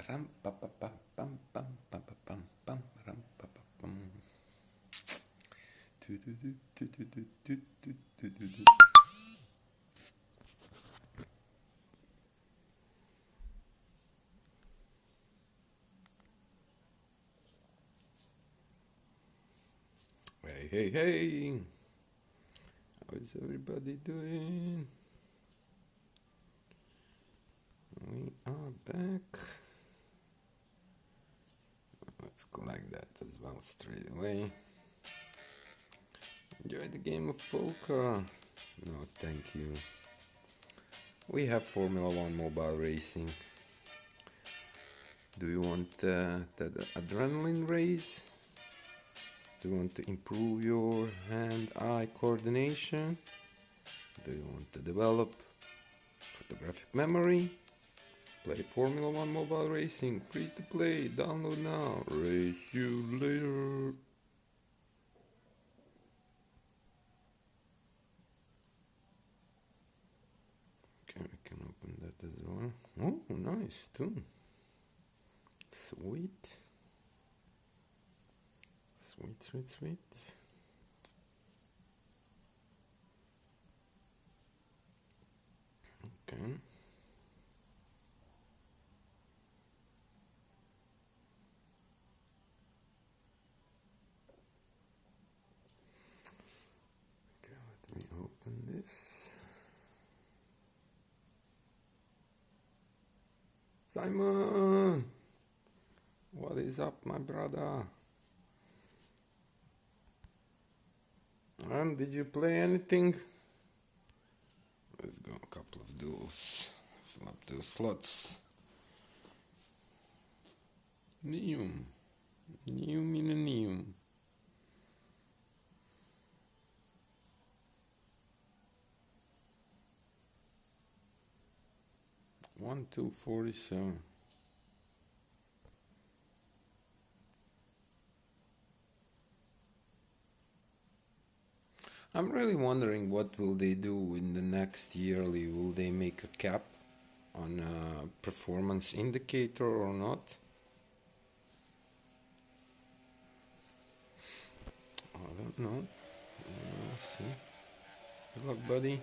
Ram pa pa pa pam pam pam pa pam pam ram pa pa pam. Du du du du du du du du du du du. Hey hey hey! How is everybody doing? We are back. Let's go like that as well straight away. Enjoy the game of poker. No, thank you. We have Formula One mobile racing. Do you want that adrenaline race? Do you want to improve your hand-eye coordination? Do you want to develop photographic memory? Play Formula One mobile racing, free to play, download now, race you later. Okay, we can open that as well. Oh, nice too. Sweet. Sweet, sweet, sweet. Okay. Okay, let me open this. Simon! What is up, my brother? And did you play anything? Let's go a couple of duels. Fill up those slots. Neum. Neum in a neum. One, 247. I'm really wondering what will they do in the next yearly. Will they make a cap on a performance indicator or not? I don't know. We'll see. Good luck, buddy.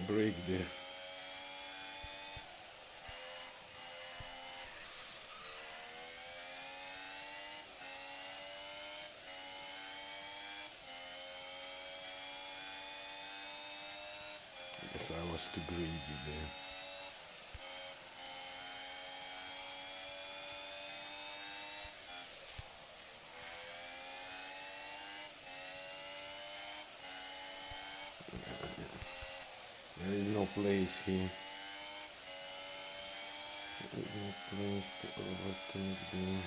Break there. I guess I was too greedy there. There is no place here. There is no place to overtake them.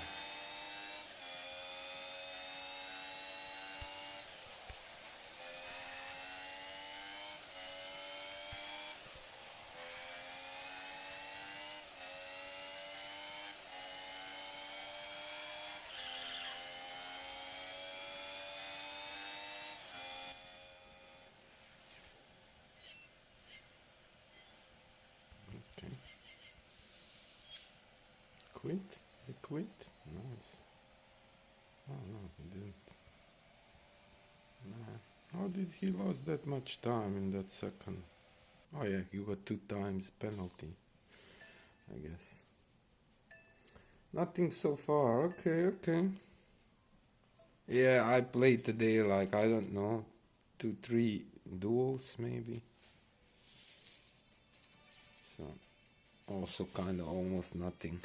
Okay. Quit? He quit? Nice. Oh no, he didn't. Nah. How did he lose that much time in that second? Oh yeah, he got 2 times penalty, I guess. Nothing so far. Okay, okay. Yeah, I played today like, I don't know, 2, 3 duels maybe. So, also kind of almost nothing.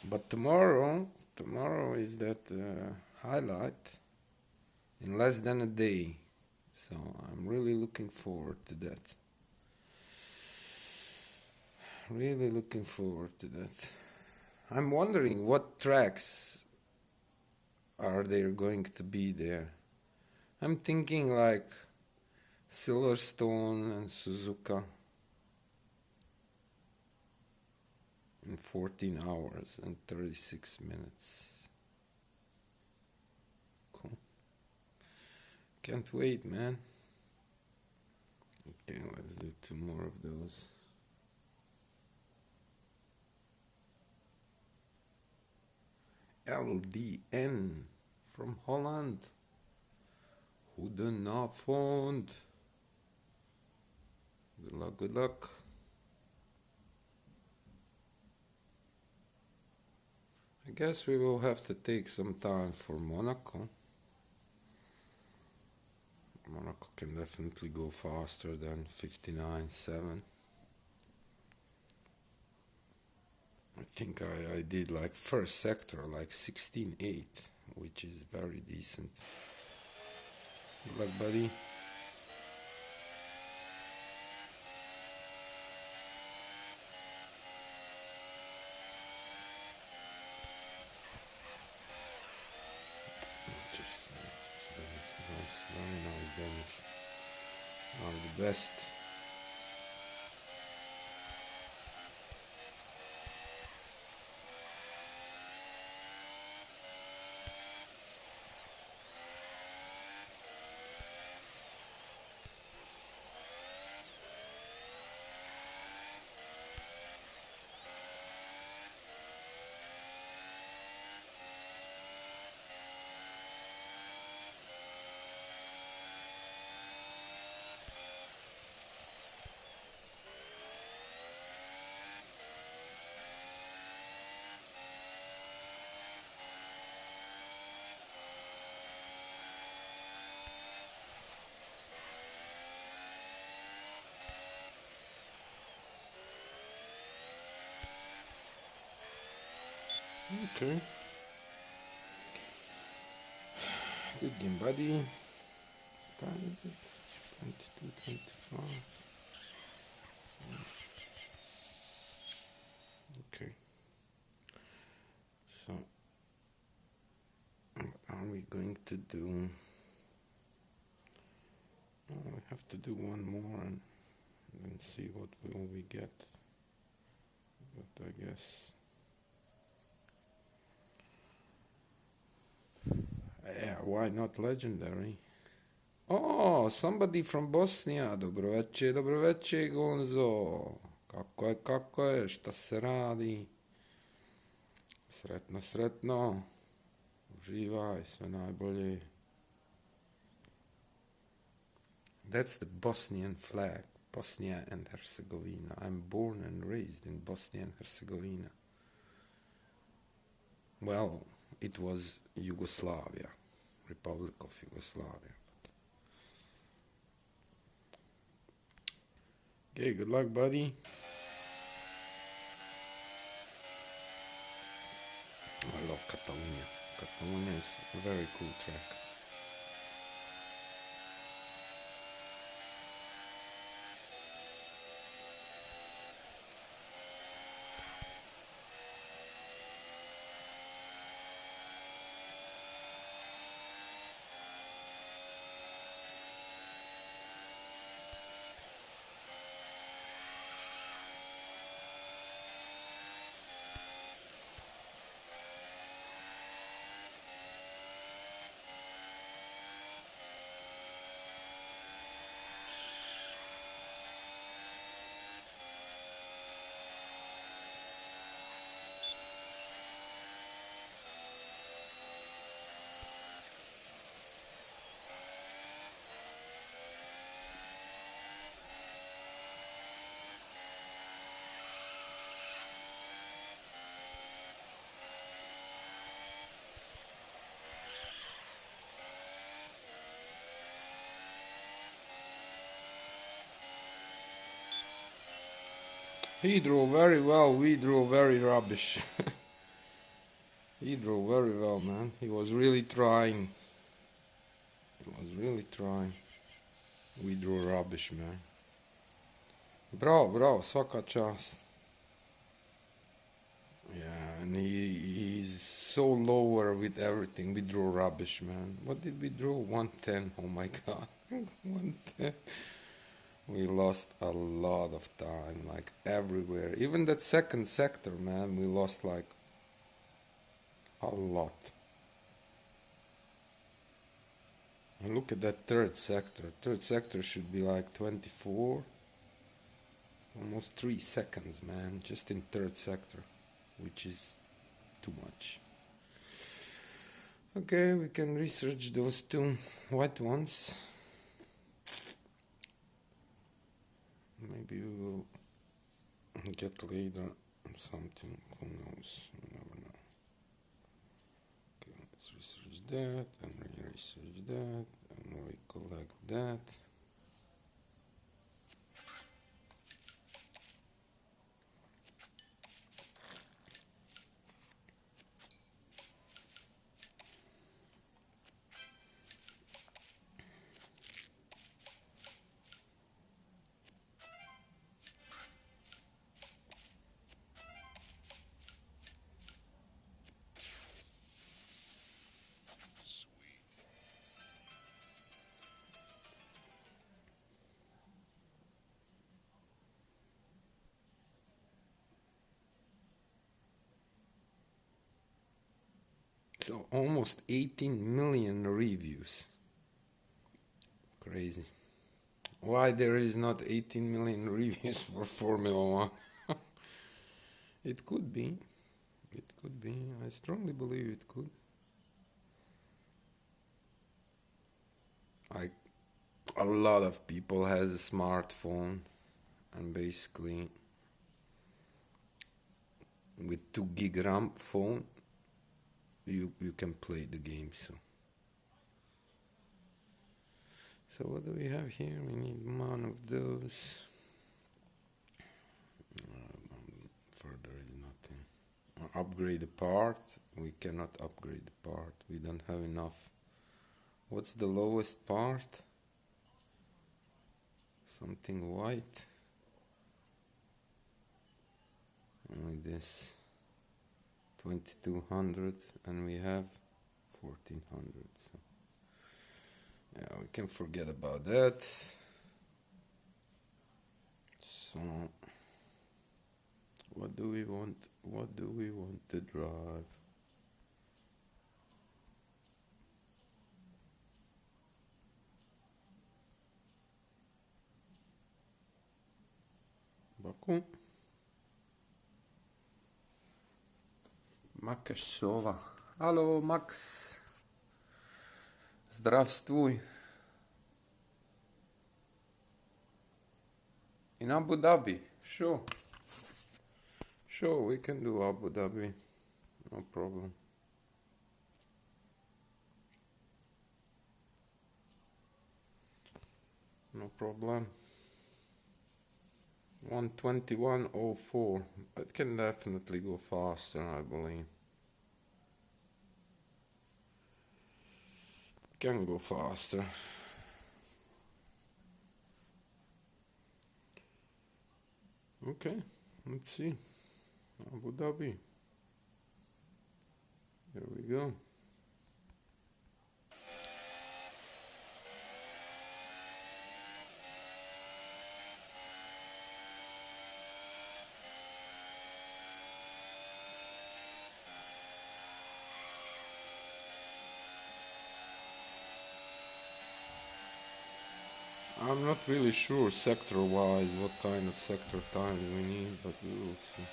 But tomorrow is that highlight in less than a day. So I'm really looking forward to that. Really looking forward to that. I'm wondering what tracks are there going to be there. I'm thinking like Silverstone and Suzuka in 14 hours and 36 minutes. Cool. Can't wait, man. Okay, let's do 2 more of those. LDN from Holland. Goedenavond. Good luck, good luck. I guess we will have to take some time for Monaco. Monaco can definitely go faster than 59.7. I think I did like first sector like 16.8, which is very decent. Good luck, buddy. Nice, very nice, Dennis. Are the best. Okay. Good game, buddy. What time is it? 22:25. Okay. So, what are we going to do? We have to do one more and then see what will we get. But I guess, yeah, why not legendary? Oh, somebody from Bosnia. Dobro večer, Gonzo. Kako je, šta se radi? Sretno, sretno. Uživaj, sve najbolje. That's the Bosnian flag. Bosnia and Herzegovina. I'm born and raised in Bosnia and Herzegovina. Well, it was Yugoslavia. Republic of Yugoslavia. Okay, good luck, buddy. I love Catalonia. Catalonia is a very cool track. He drew very well, we drew very rubbish. He drew very well, man. He was really trying. We drew rubbish, man. Bravo, svaka čast. Yeah, and he's so lower with everything. We drew rubbish, man. What did we draw? 110, oh my god. One thing. We lost a lot of time, like everywhere. Even that second sector, man, we lost like a lot. And look at that third sector. Third sector should be like 24, almost 3 seconds, man, just in third sector, which is too much. Okay, we can research those two white ones. Maybe we will get later something, who knows, you never know. Okay, let's research that and re-research that and recollect that. So almost 18 million reviews. Crazy. Why there is not 18 million reviews for Formula 1? It could be. It could be. I strongly believe it could. Like, a lot of people has a smartphone, and basically with 2 gig RAM phone you can play the game. So what do we have here? We need one of those. Further is nothing. Upgrade the part. We cannot upgrade the part. We don't have enough. What's the lowest part? Something white. Only this. 2200, and we have 1400. So yeah, we can forget about that. So what do we want? What do we want to drive? Baku. Макашова. Алло, Макс. Здравствуй. In Abu Dhabi. Sure. Sure, we can do Abu Dhabi. No problem. No problem. 121.04. It can definitely go faster, I believe. Can go faster. Okay, let's see. Abu Dhabi. Here we go. I'm not really sure sector-wise what kind of sector time we need, but we will see.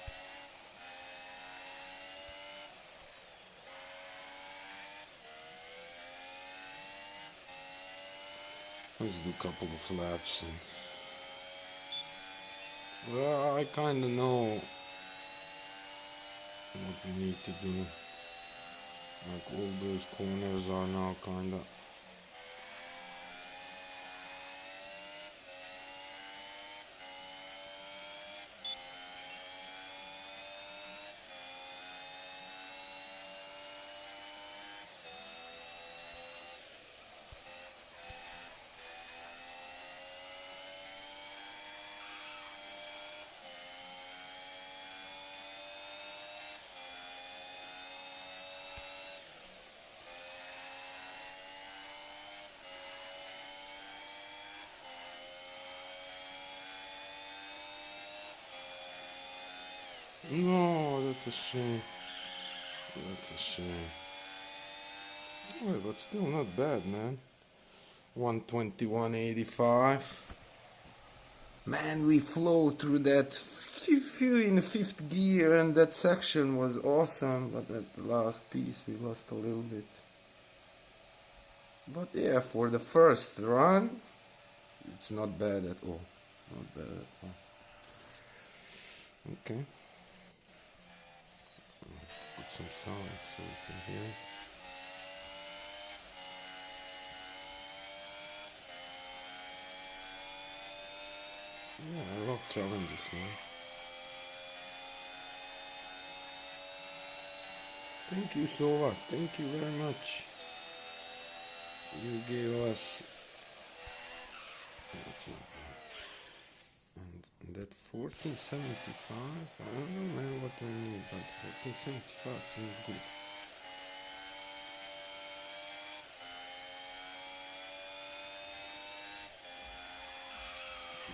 Let's do a couple of laps. Well, I kind of know what we need to do. Like all those corners are now kind of No, that's a shame. That's a shame. Well, but still not bad, man. 121.85. Man, we flew through that few in the fifth gear, and that section was awesome. But at the last piece, we lost a little bit. But yeah, for the first run, it's not bad at all. Not bad at all. Okay. Put some sound so we can hear it. Yeah, I love challenges, man. Thank you, Sova. Thank you very much. You gave us. It's not bad. And that 1475, I don't know, man, what we need, but 1475 is good.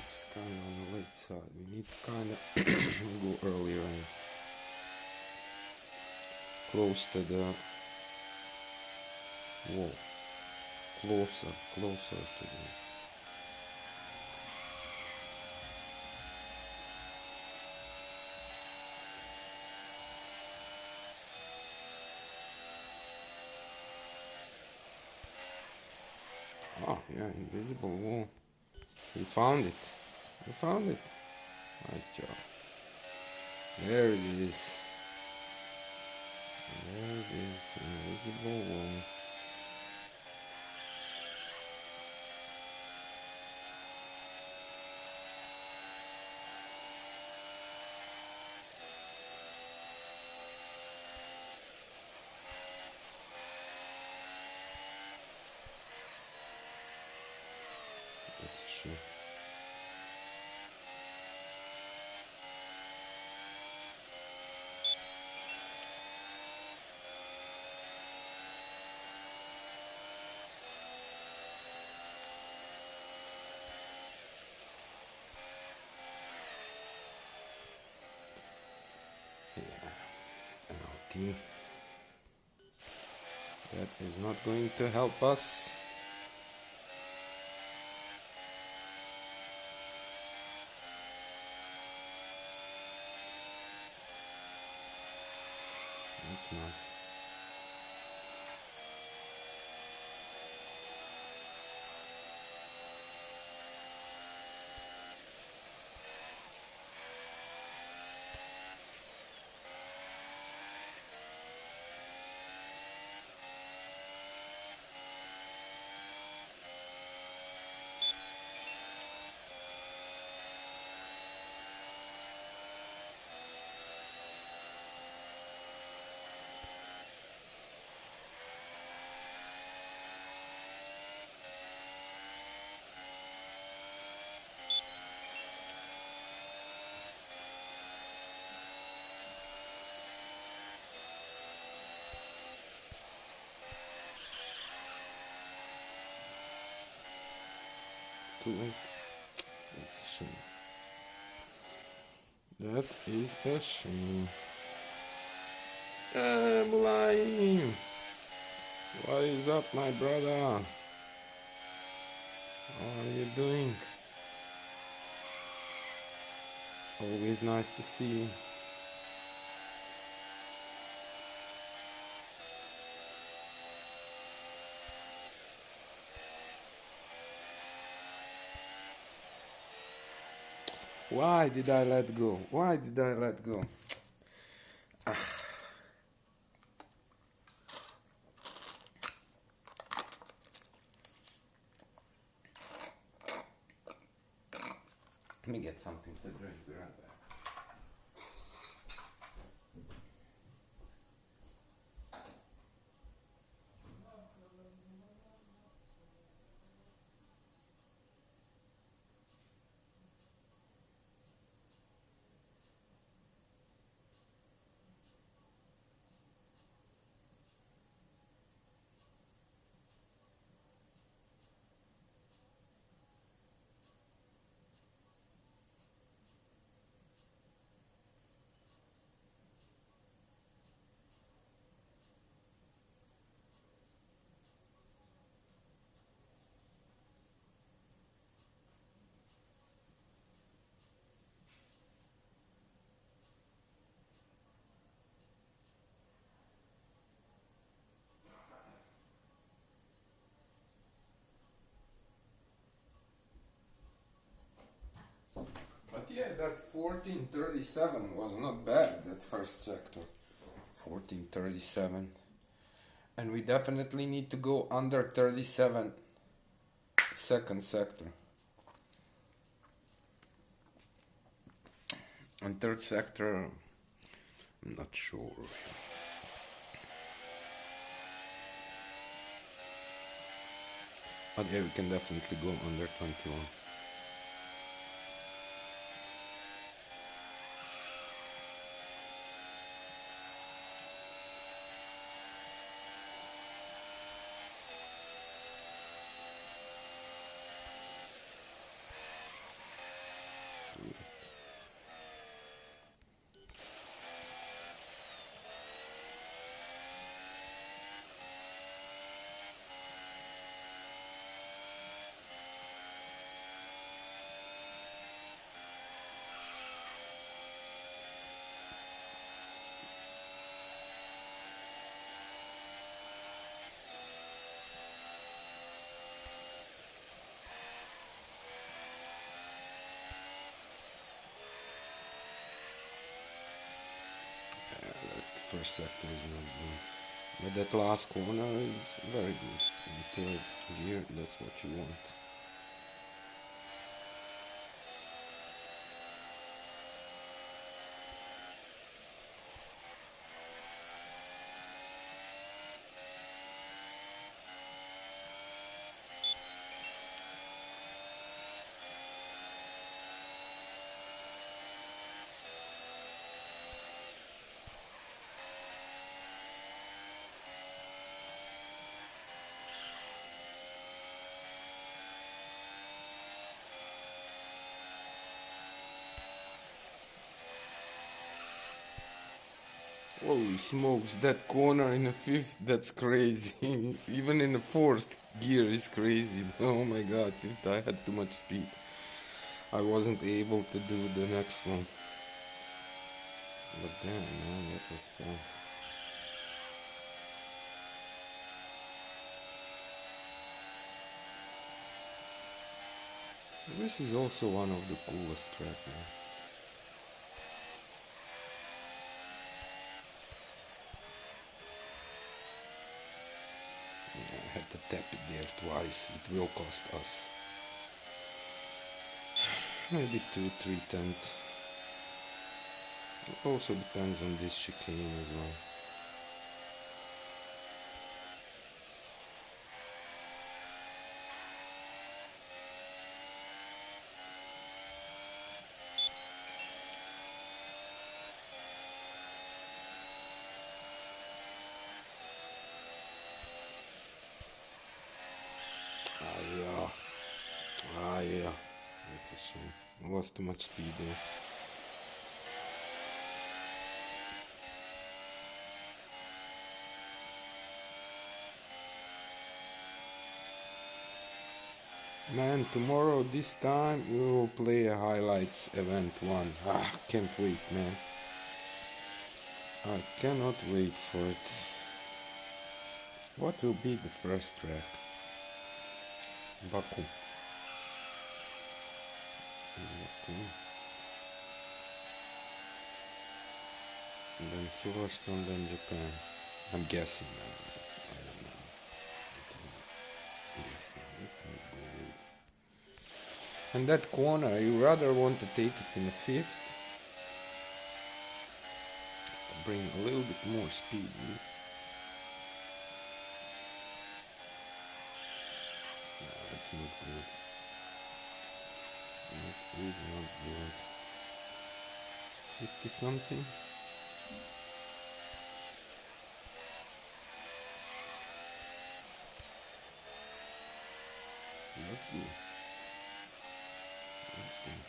It's kind of on the late side. We need to kind of go earlier and close to the wall. Closer to the. Oh, yeah, invisible wall. You found it. You found it. Nice job. There it is. There it is. Invisible wall. That's a shame. Yeah. Penalty. That is not going to help us. That's nice. Too late. That's a shame. That is a shame. Mulayim! What is up, my brother? How are you doing? Always nice to see you. Why did I let go? Why did I let go? Let me get something to drink. Be right back. 1437 was not bad, that first sector. 1437. And we definitely need to go under 37 second sector. And third sector, I'm not sure. But yeah, we can definitely go under 21. First sector is not good, but that last corner is very good. In third gear, that's what you want. Holy smokes, that corner in the fifth, that's crazy. Even in the fourth gear is crazy. Oh my god, fifth, I had too much speed. I wasn't able to do the next one. But damn, man, that was fast. This is also one of the coolest tracks, man. I had to tap it there twice. It will cost us maybe 2-3 tenths. It also depends on this chicane as well. Yeah, that's a shame. I lost too much speed there. Man, tomorrow this time we will play a highlights event 1. Can't wait, man. I cannot wait for it. What will be the first track? Baku. And then Silverstone, then Japan. I'm guessing. I don't know. I'm guessing. It's not good. And that corner, you rather want to take it in the fifth? Bring a little bit more speed. No, that's not good. Not good, not good. 50 something. That's good. That's good.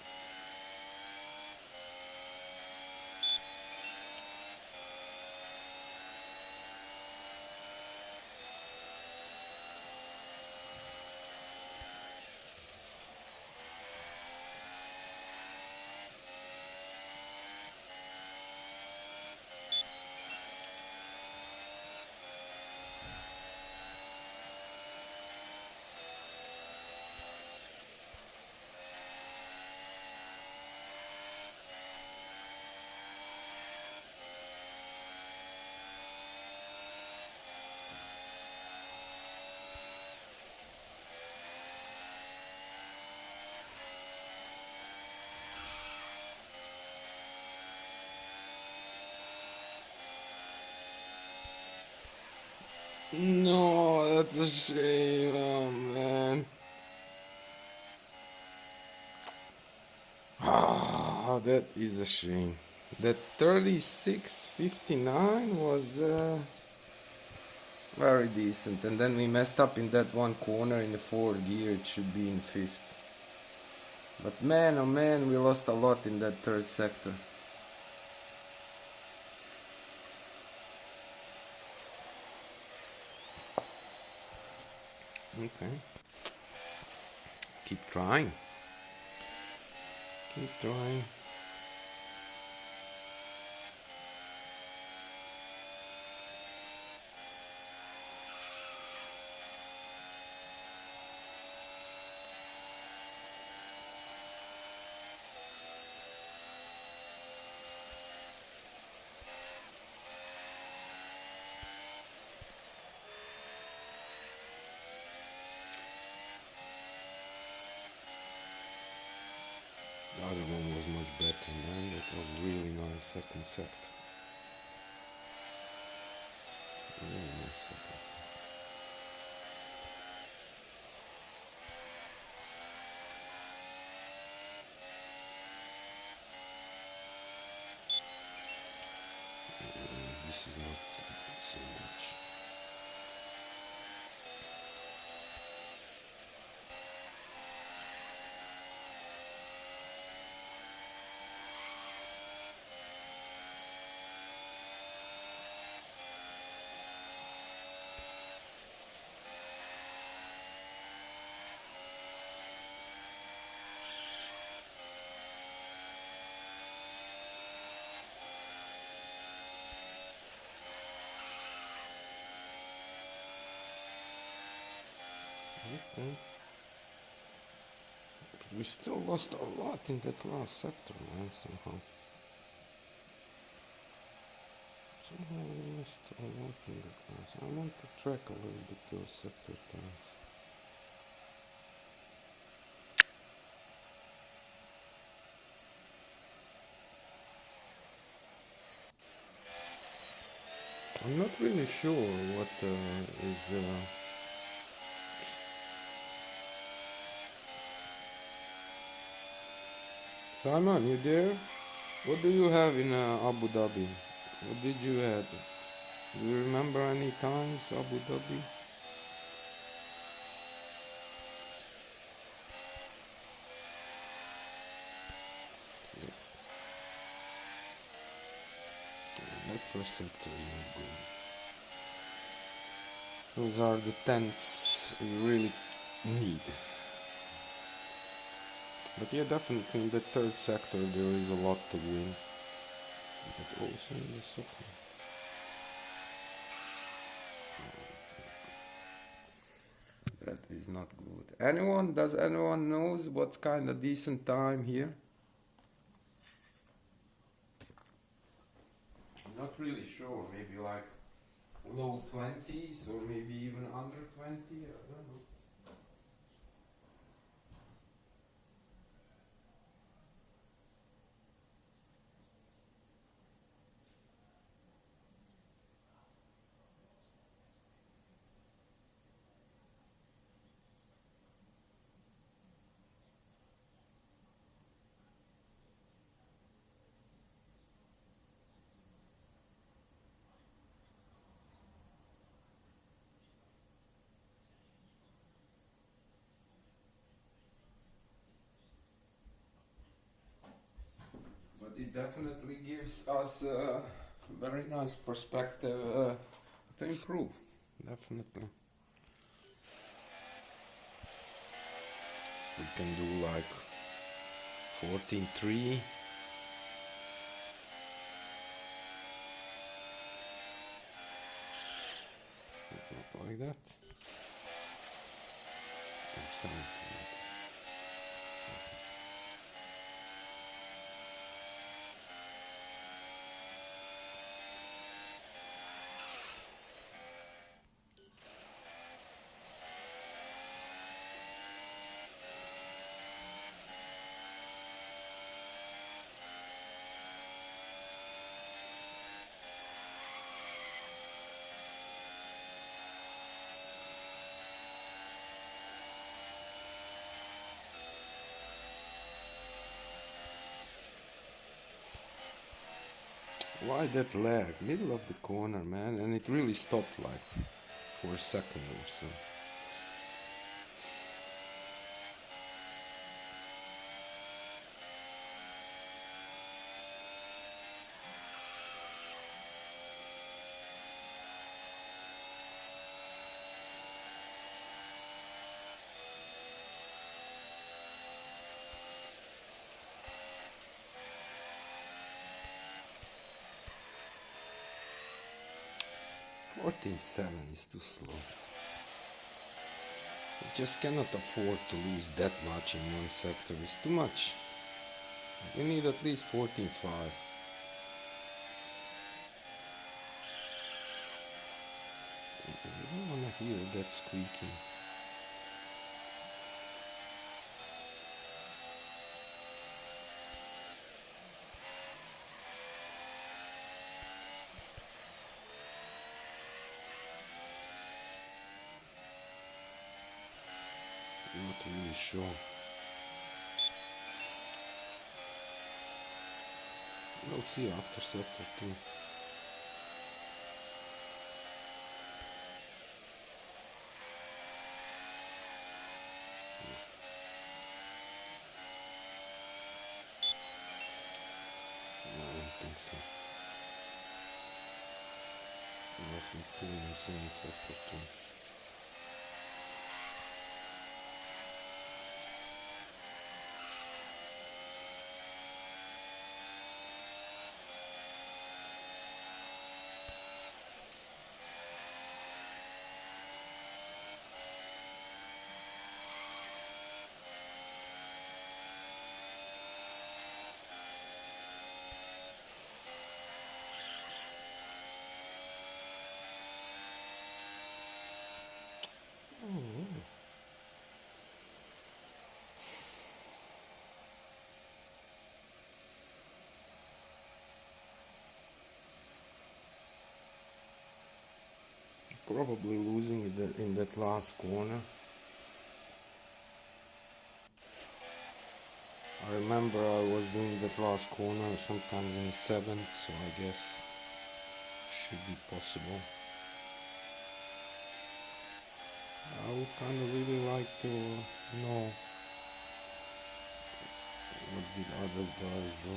No, that's a shame. Oh man. Ah, that is a shame. That 36.59 was very decent, and then we messed up in that one corner in the fourth gear. It should be in fifth. But man, oh man, we lost a lot in that third sector. Okay. Keep trying. Keep trying. The other one was much better, man. That was really nice second sector. Really nice second sector. This is not so much. Okay. But we still lost a lot in that last sector, man, somehow. Somehow we missed a lot in that last. I want to track a little bit those sector times. I'm not really sure what is... Simon, you there? What do you have in Abu Dhabi? What did you have? Do you remember any times Abu Dhabi? That first sector is not good. Those are the tents you really need. But yeah, definitely in the third sector there is a lot to win. But also in the second. That is not good. Does anyone knows what's kind of decent time here? Not really sure, maybe like low 20s or maybe even under 20, I don't know. But it definitely gives us a very nice perspective to improve, definitely. We can do like 14.3. Like that. Or 17. Why that lag? Middle of the corner, man, and it really stopped like for a second or so. $14.7 is too slow. You just cannot afford to lose that much in one sector. It's too much. You need at least 14.5. You don't want to hear that squeaking. Not really sure. We'll see after sector 2. No, I don't think so. Unless we pull in the same sector 2. Probably losing in that last corner. I remember I was doing that last corner sometimes in 7th, so I guess should be possible. I would kind of really like to know what did other guys do.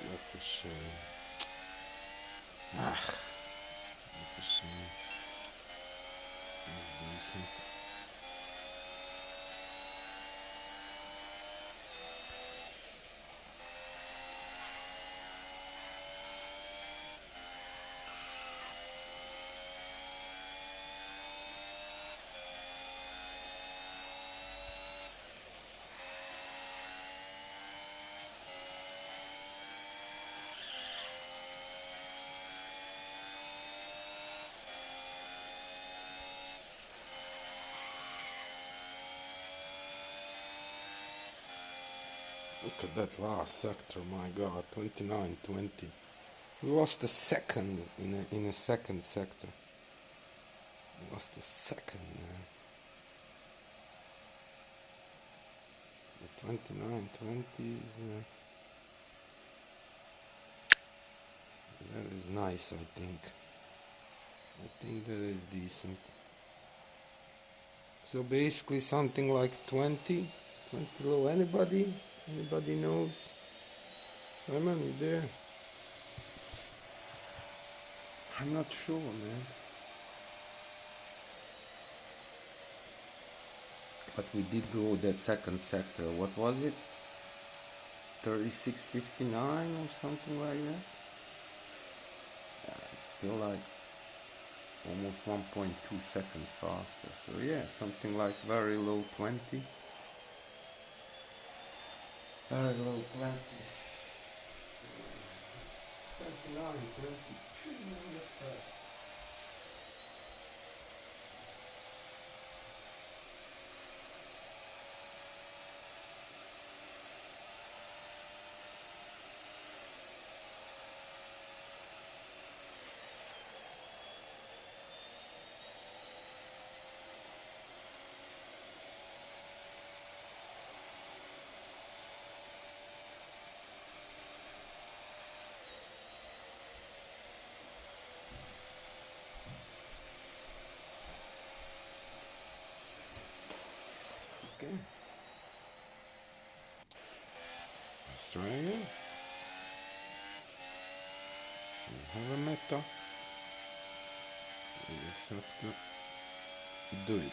That's a shame. That's a shame. That's decent. Look at that last sector, my god, 29-20. We lost a second in a second sector. We lost a second, man. 29-20 is... that is nice, I think. I think that is decent. So basically something like 20 low. Anybody knows? Simon, you there? I'm not sure, man. But we did go that second sector. What was it? 36.59 or something like that? Yeah, it's still like almost 1.2 seconds faster. So yeah, something like very low 20. Very low 20. 29, 20. Okay. Let's try again. We have a meta. We just have to do it.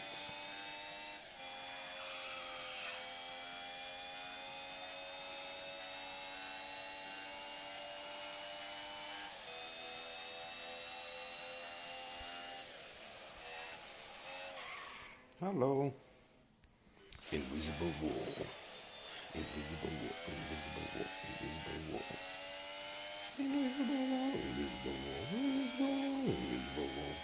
Hello. Invisible wall. Invisible wall. Invisible wall. Invisible wall. Invisible wall. Invisible wall. Invisible wall. Invisible wall.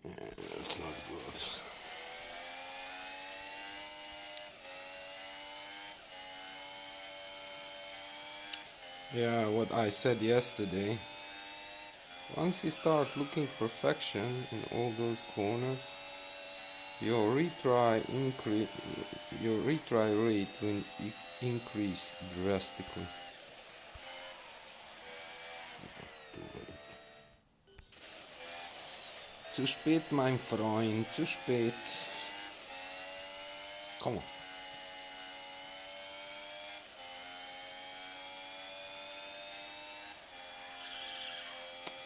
Yeah, that's not good. Yeah, what I said yesterday. Once you start looking perfection in all those corners, your retry rate will increase drastically. It's too late. Zu spät, mein Freund, zu spät. Come on.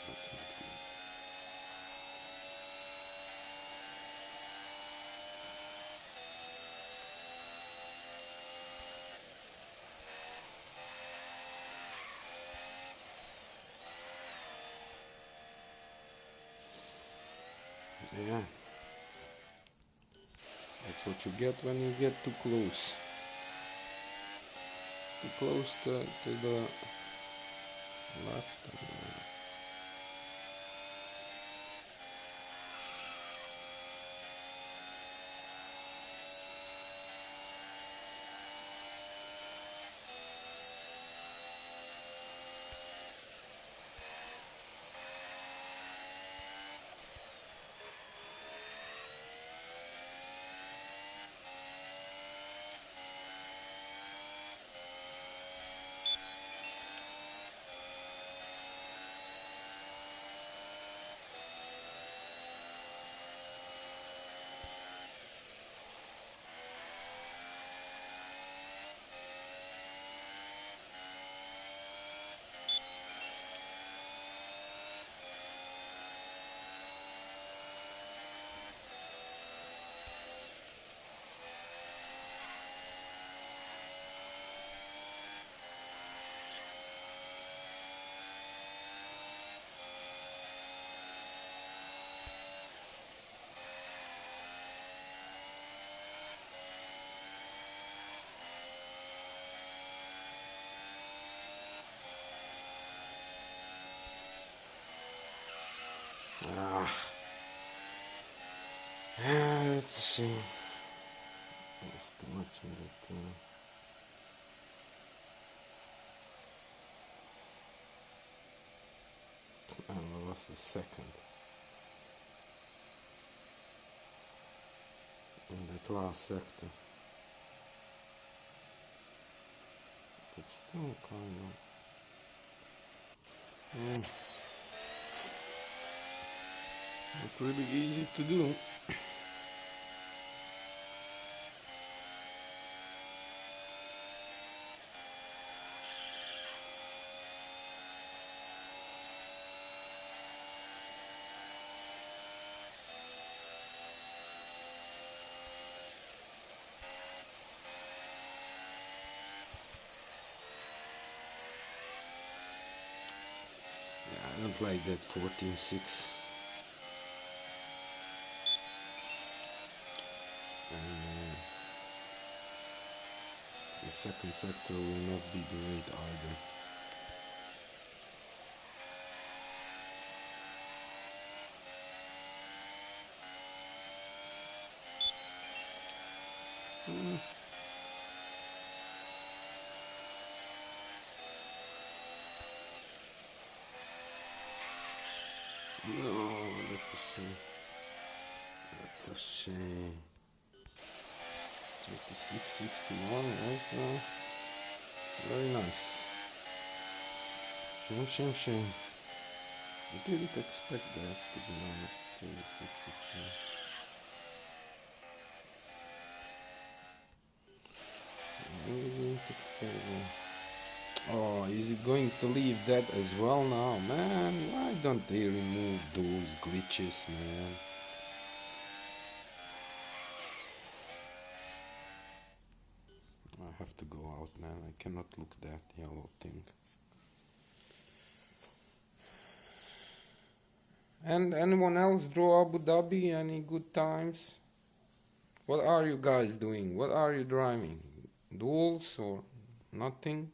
That's not good. Yeah. That's what you get when you get too close. Too close to the left. Ah. Yeah, that's a shame. There's too much in that. I lost a second in that last sector. But still kind of not really easy to do. don't like that 14.6. And the second sector will not be great either. No, that's a shame. That's a shame. 36.61 also very nice. Shame, shame. I didn't expect that, to be honest. 36.61. I really didn't expect that. Oh, is it going to leave that as well now? Man, why don't they remove those glitches, man? I have to go out, man. I cannot look that yellow thing. And anyone else draw Abu Dhabi? Any good times? What are you guys doing? What are you driving? Duels or nothing?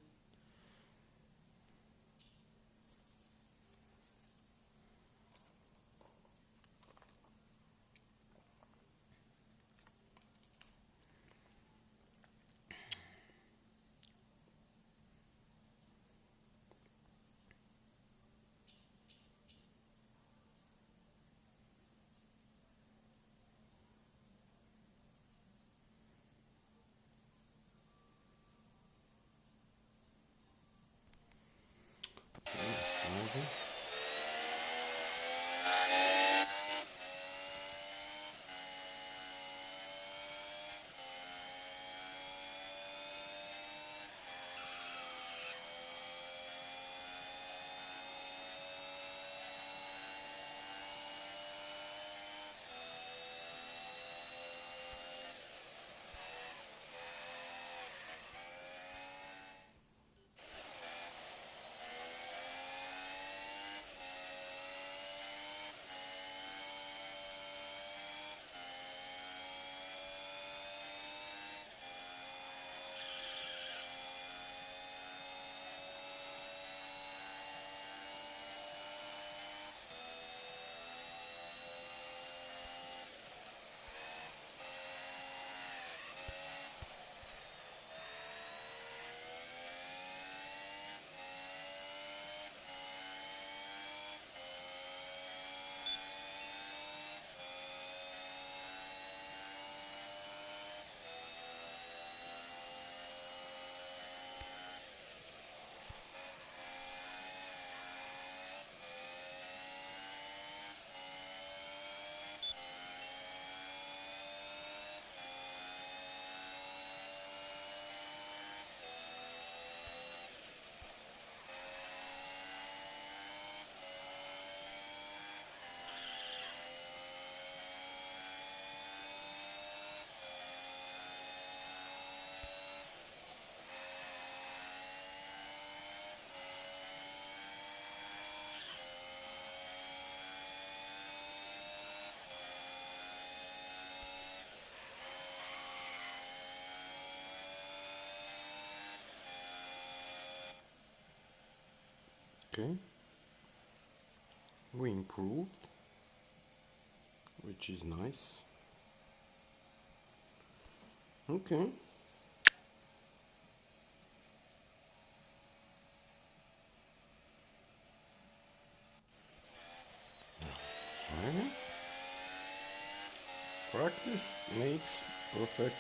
Okay. We improved, which is nice. Okay. Fine. Practice makes perfect.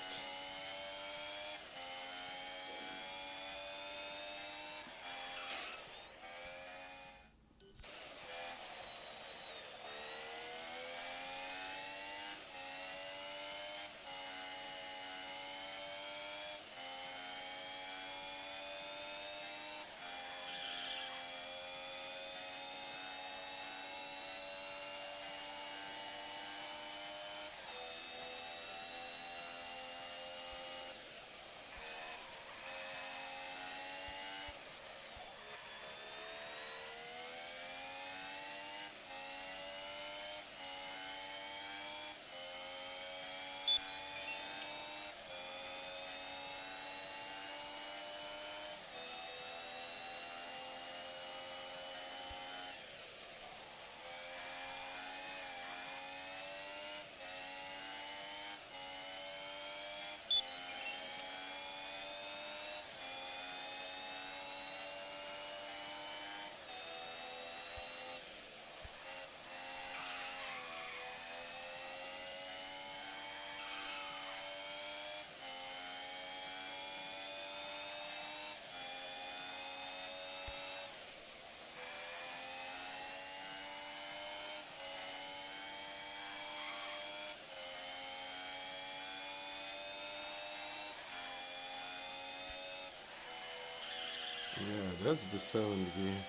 that's the 7th gear.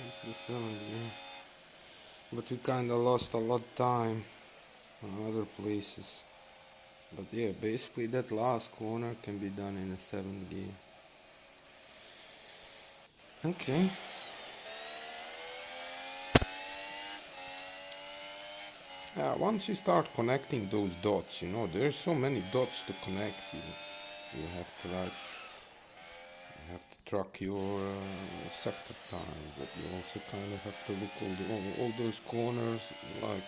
That's the 7th gear. But we kinda lost a lot of time on other places. But yeah, basically that last corner can be done in a 7th gear. Okay. Once you start connecting those dots, you know, there's so many dots to connect. You have to track your sector time, but you also kind of have to look all those corners. Like,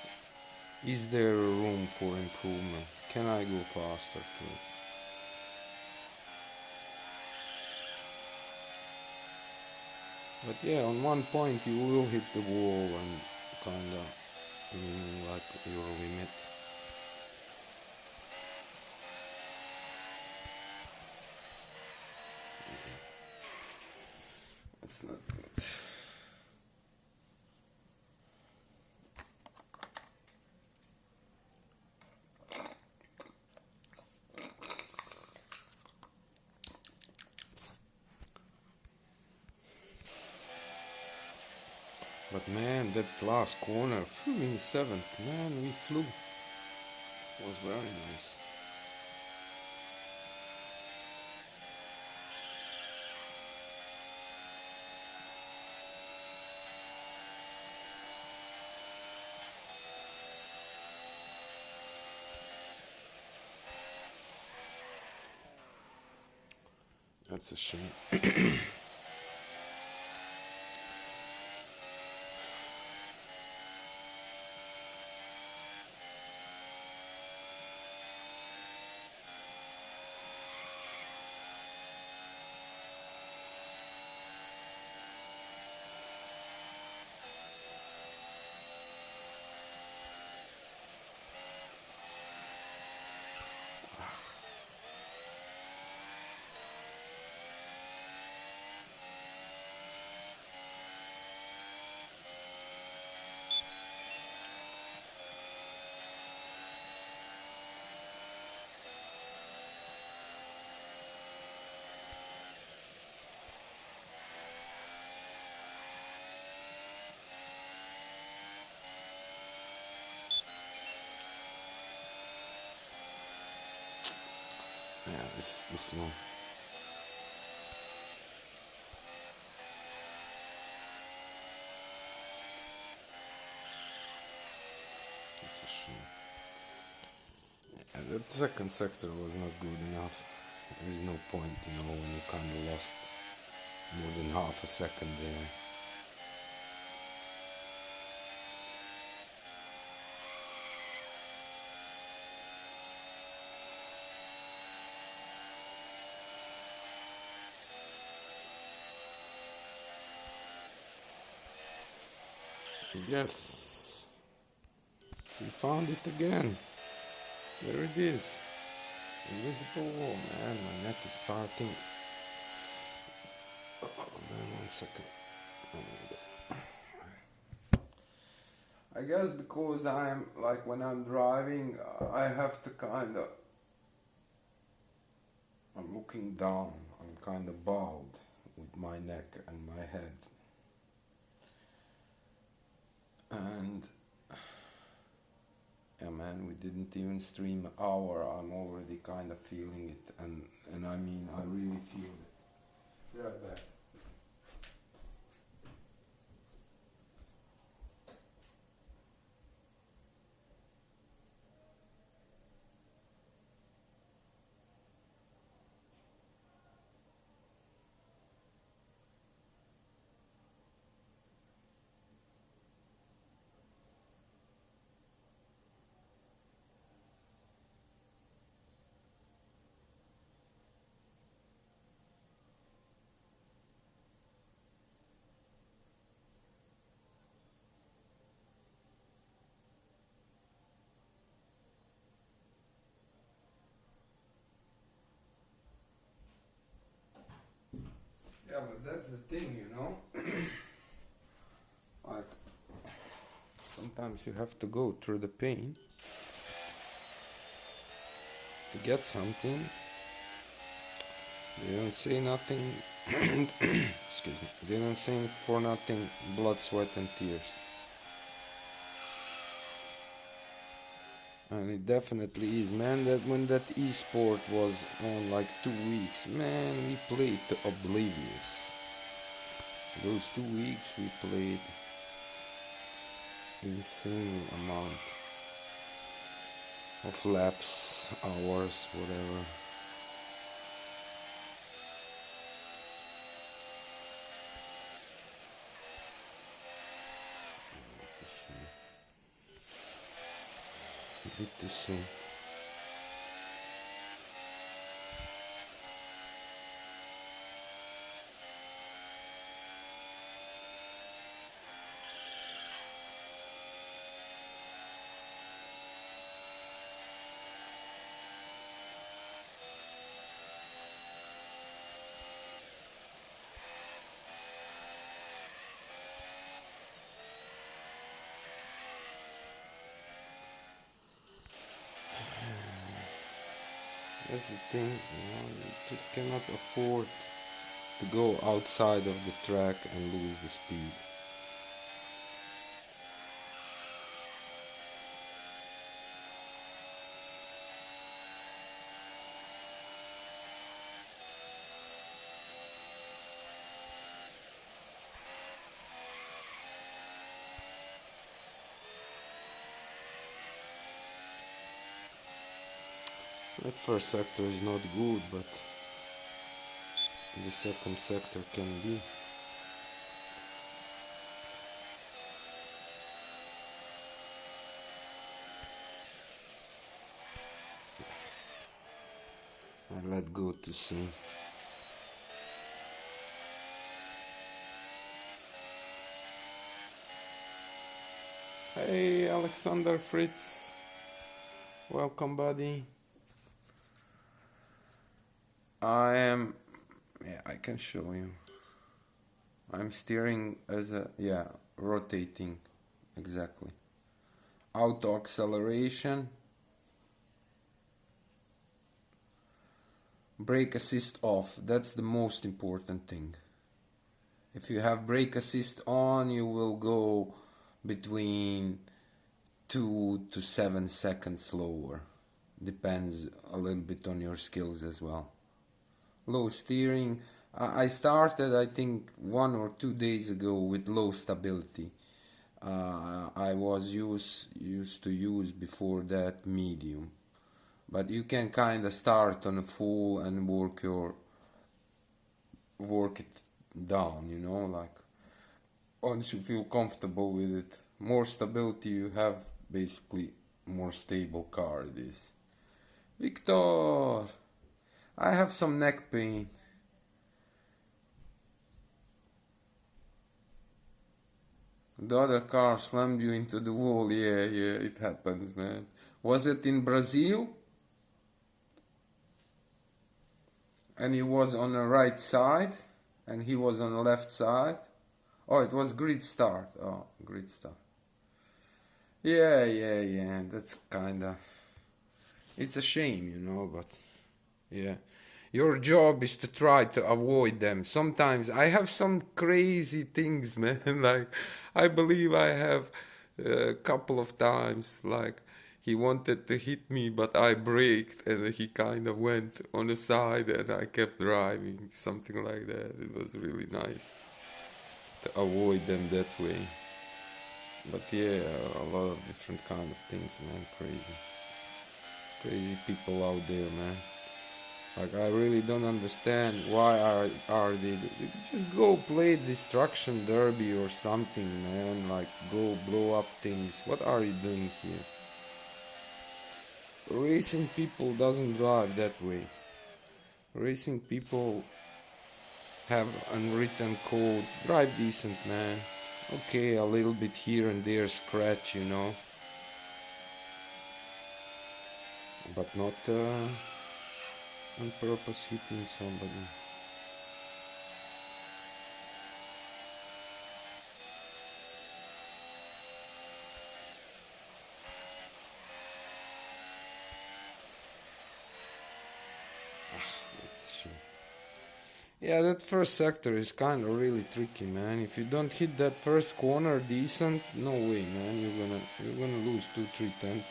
is there a room for improvement? Can I go faster too? But yeah, on one point you will hit the wall and kind of like your limit. It's not good. But man, that last corner, in the 7th, man, we flew. It was very nice. That's a shame. Yeah, this is too slow. That's a shame. Yeah, that second sector was not good enough. There is no point, you know, when you kind of lost more than half a second there. Yes, we found it again. There it is. Invisible wall, man. My neck is starting. Oh man, 1 second. I guess because I'm like when I'm driving, I have to kind of. I'm looking down. I'm kind of bowed with my neck and my head. And yeah, man, we didn't even stream an hour. I'm already kind of feeling it, and I mean, I really feel it. Be right back. Yeah, but that's the thing, you know. Like sometimes you have to go through the pain to get something. They don't say nothing And excuse me, didn't sing for nothing, blood, sweat and tears. And it definitely is, man. That when that esport was on like 2 weeks, man, we played to oblivious. Those 2 weeks we played insane amount of laps, hours, whatever. It's a shame. A bit too soon. That's the thing, you just cannot afford to go outside of the track and lose the speed. That first sector is not good, but the second sector can be. I let go too soon. Hey Alexander Fritz, welcome buddy. Yeah, I can show you. I'm steering as a, yeah, rotating, exactly. Auto acceleration. Brake assist off, that's the most important thing. If you have brake assist on, you will go between 2 to 7 seconds slower. Depends a little bit on your skills as well. Low steering, I started I think 1 or 2 days ago with low stability. I was used to use before that medium, but you can kind of start on a full and work it down, you know, like once you feel comfortable with it, more stability you have, basically more stable car it is. Victor, I have some neck pain. The other car slammed you into the wall. Yeah, it happens, man. Was it in Brazil? And he was on the right side, and he was on the left side. Oh, it was grid start. Oh, grid start. Yeah. That's kinda. It's a shame, you know, but yeah. Your job is to try to avoid them. Sometimes I have some crazy things, man. Like, I believe I have a couple of times, like, he wanted to hit me, but I braked and he kind of went on the side and I kept driving. Something like that. It was really nice to avoid them that way. But yeah, a lot of different kind of things, man. Crazy people out there, man. Like, I really don't understand why are they just go play Destruction Derby or something, man. Like, go blow up things. What are you doing here? Racing people doesn't drive that way. Racing people have unwritten code. Drive decent, man. Okay, a little bit here and there scratch, you know, but not on purpose hitting somebody. That's a shame. Yeah, that first sector is kind of really tricky, man. If you don't hit that first corner decent, no way, man. You're gonna lose 2-3 tenths.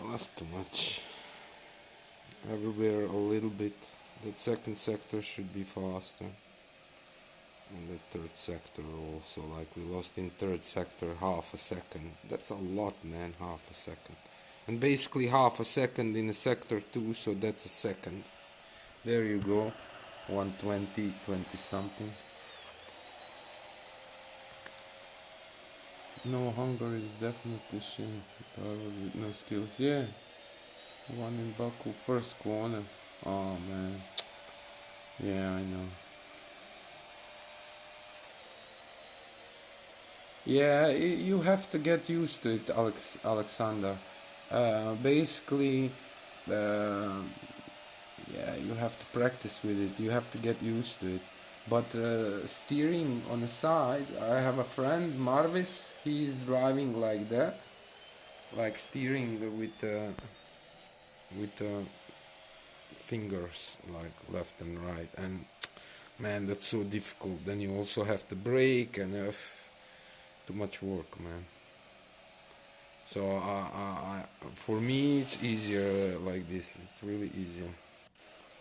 That's too much. Everywhere a little bit. That second sector should be faster. And the third sector also, like we lost in third sector half a second. That's a lot, man, half a second. And basically half a second in a sector 2, so that's a second. There you go. 120, 20 something. No, Hungary is definitely shit. Driver with no skills. Yeah. One in Baku, first corner. Oh man. Yeah, I know. Yeah, you have to get used to it, Alexander. Basically, uh, yeah, you have to practice with it. You have to get used to it. But steering on the side, I have a friend, Marvis. He's driving like that, like steering with fingers, like left and right. And man, that's so difficult. Then you also have to brake and too much work, man. So for me, it's easier like this. It's really easier.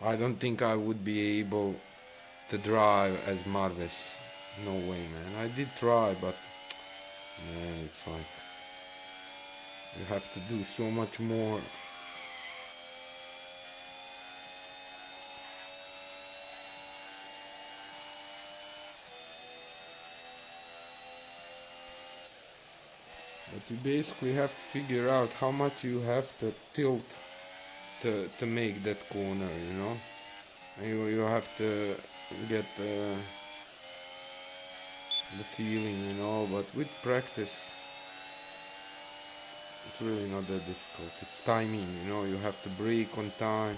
I don't think I would be able to drive as Marvis. No way, man. I did try, but man, it's like you have to do so much more. But you basically have to figure out how much you have to tilt to make that corner, you know? You have to get the feeling, you know, but with practice it's really not that difficult. It's timing, you know, you have to brake on time.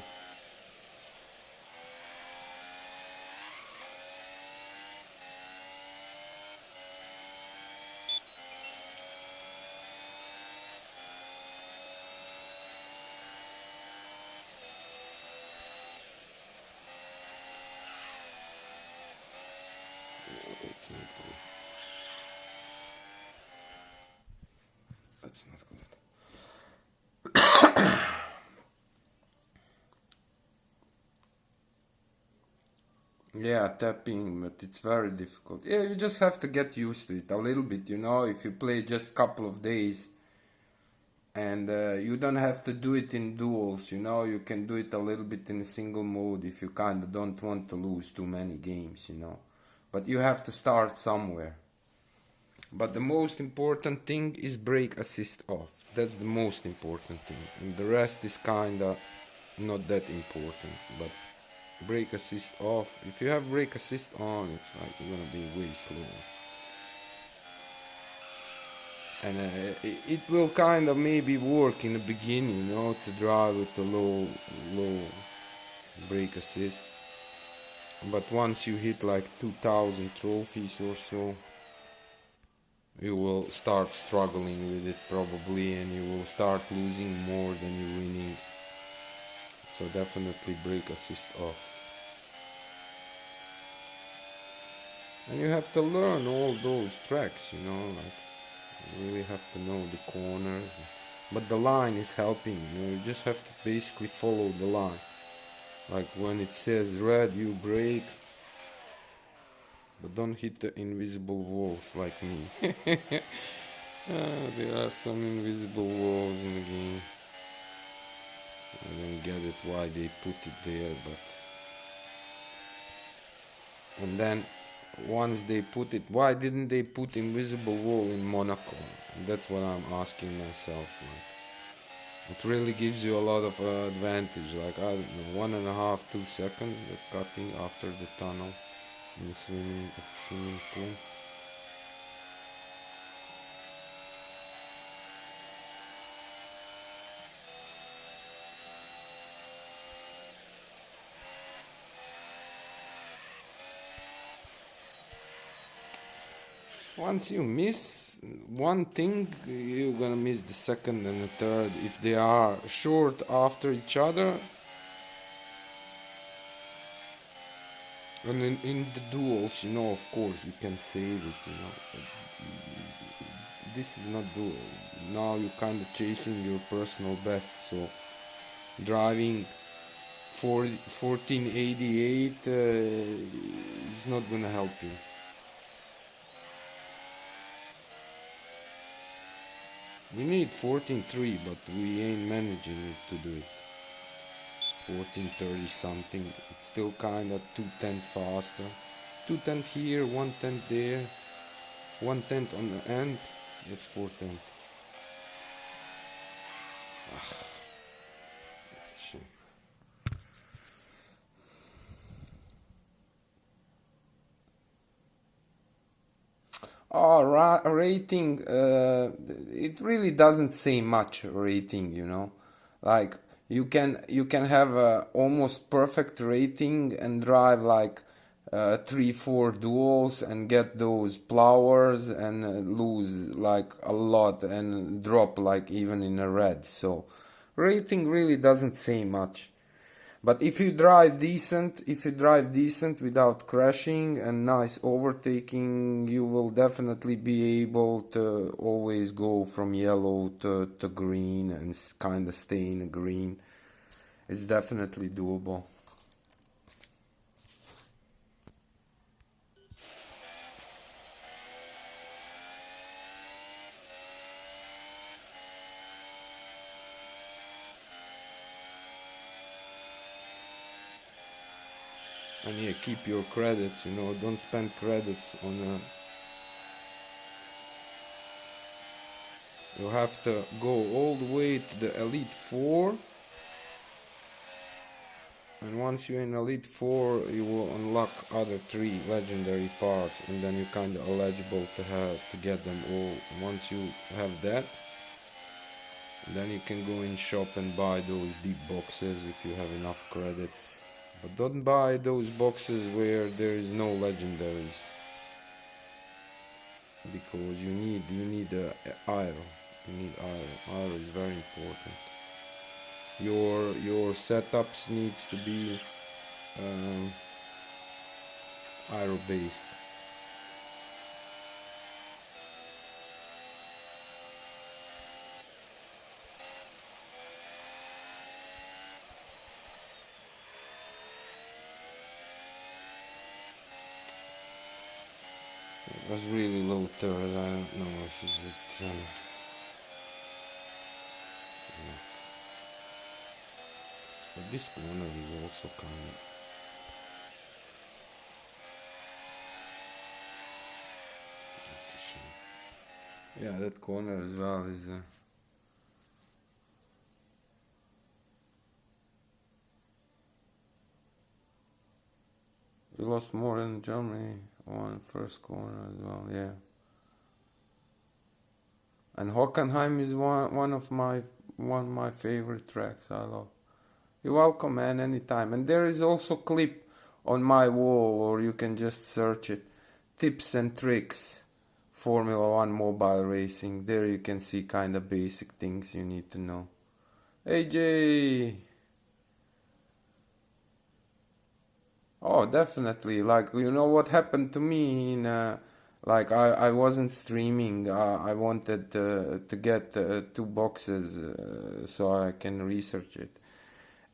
It's not good. That's not good. Yeah, tapping, but it's very difficult. Yeah, you just have to get used to it a little bit, you know. If you play just a couple of days, and you don't have to do it in duels, you know. You can do it a little bit in a single mode if you kind of don't want to lose too many games, you know. But you have to start somewhere. But the most important thing is brake assist off. That's the most important thing. And the rest is kind of not that important. But brake assist off. If you have brake assist on, it's like you're gonna be way slower. And it will kind of maybe work in the beginning, you know, to drive with the low brake assist. But once you hit like 2000 trophies or so, you will start struggling with it probably, and you will start losing more than you're winning. So definitely brake assist off. And you have to learn all those tracks, you know, like you really have to know the corners. But the line is helping, you know, you just have to basically follow the line. Like when it says red, you brake, but don't hit the invisible walls like me. There are some invisible walls in the game. I don't get it why they put it there, but... And then once they put it, why didn't they put invisible wall in Monaco? That's what I'm asking myself. Like, it really gives you a lot of advantage. Like, I don't know, 1.5, 2 seconds cutting after the tunnel in the swimming pool. Once you miss one thing, you're gonna miss the second and the third. If they are short after each other, and in the duels, you know, of course, you can save it, you know. But this is not duel. Now you're kind of chasing your personal best, so driving 1488 is not gonna help you. We need 14.3, but we ain't managing to do it. 14.30 something. It's still kinda 2/10 faster. 2/10 here, 1/10 there, 1/10 on the end. It's 4/10. That's a shame. Rating. It really doesn't say much. Rating, you know, like you can have a almost perfect rating and drive like 3-4 duels and get those plowers and lose like a lot and drop like even in a red. So rating really doesn't say much. But if you drive decent without crashing and nice overtaking, you will definitely be able to always go from yellow to green and kind of stay in green. It's definitely doable. And yeah, keep your credits, you know, don't spend credits on you have to go all the way to the Elite 4. And once you're in Elite 4, you will unlock other 3 legendary parts, and then you're kinda eligible to get them all. Once you have that, then you can go in shop and buy those deep boxes if you have enough credits. But don't buy those boxes where there is no legendaries, because you need iron. You need iron. Iron is very important. Your setups needs to be iron based. It was really low third. I don't know if is it. But this corner is also kind of. That's a shame. Yeah, that corner as well is. We lost more than Germany on first corner as well. Yeah. And Hockenheim is one of my favorite tracks. I love. You're welcome, man, anytime. And there is also clip on my wall, or you can just search it. Tips and tricks Formula One mobile racing. There you can see kind of basic things you need to know. AJ! Oh, definitely. Like, you know what happened to me in, like, I wasn't streaming. I wanted to get two boxes so I can research it.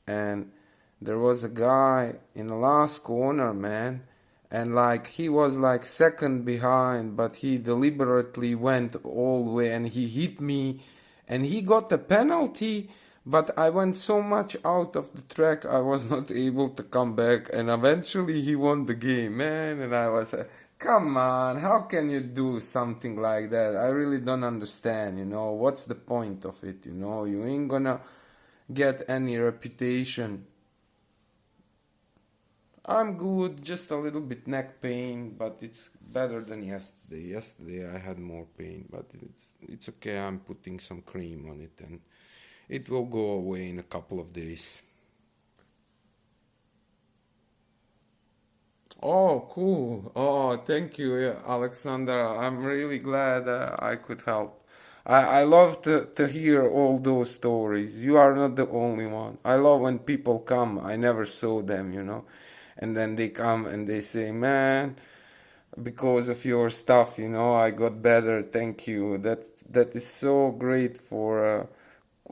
And there was a guy in the last corner, man, and like he was like second behind, but he deliberately went all the way and he hit me and he got a penalty, but I went so much out of the track I was not able to come back, and eventually he won the game, man. And I was come on, how can you do something like that? I really don't understand, you know, what's the point of it, you know? You ain't gonna get any reputation. I'm good, just a little bit neck pain, but it's better than yesterday. Yesterday I had more pain, but it's okay. I'm putting some cream on it and it will go away in a couple of days. Oh, cool. Oh, thank you, Alexander. I'm really glad I could help. I love to hear all those stories. You are not the only one. I love when people come. I never saw them, you know. And then they come and they say, man, because of your stuff, you know, I got better. Thank you. That is so great for a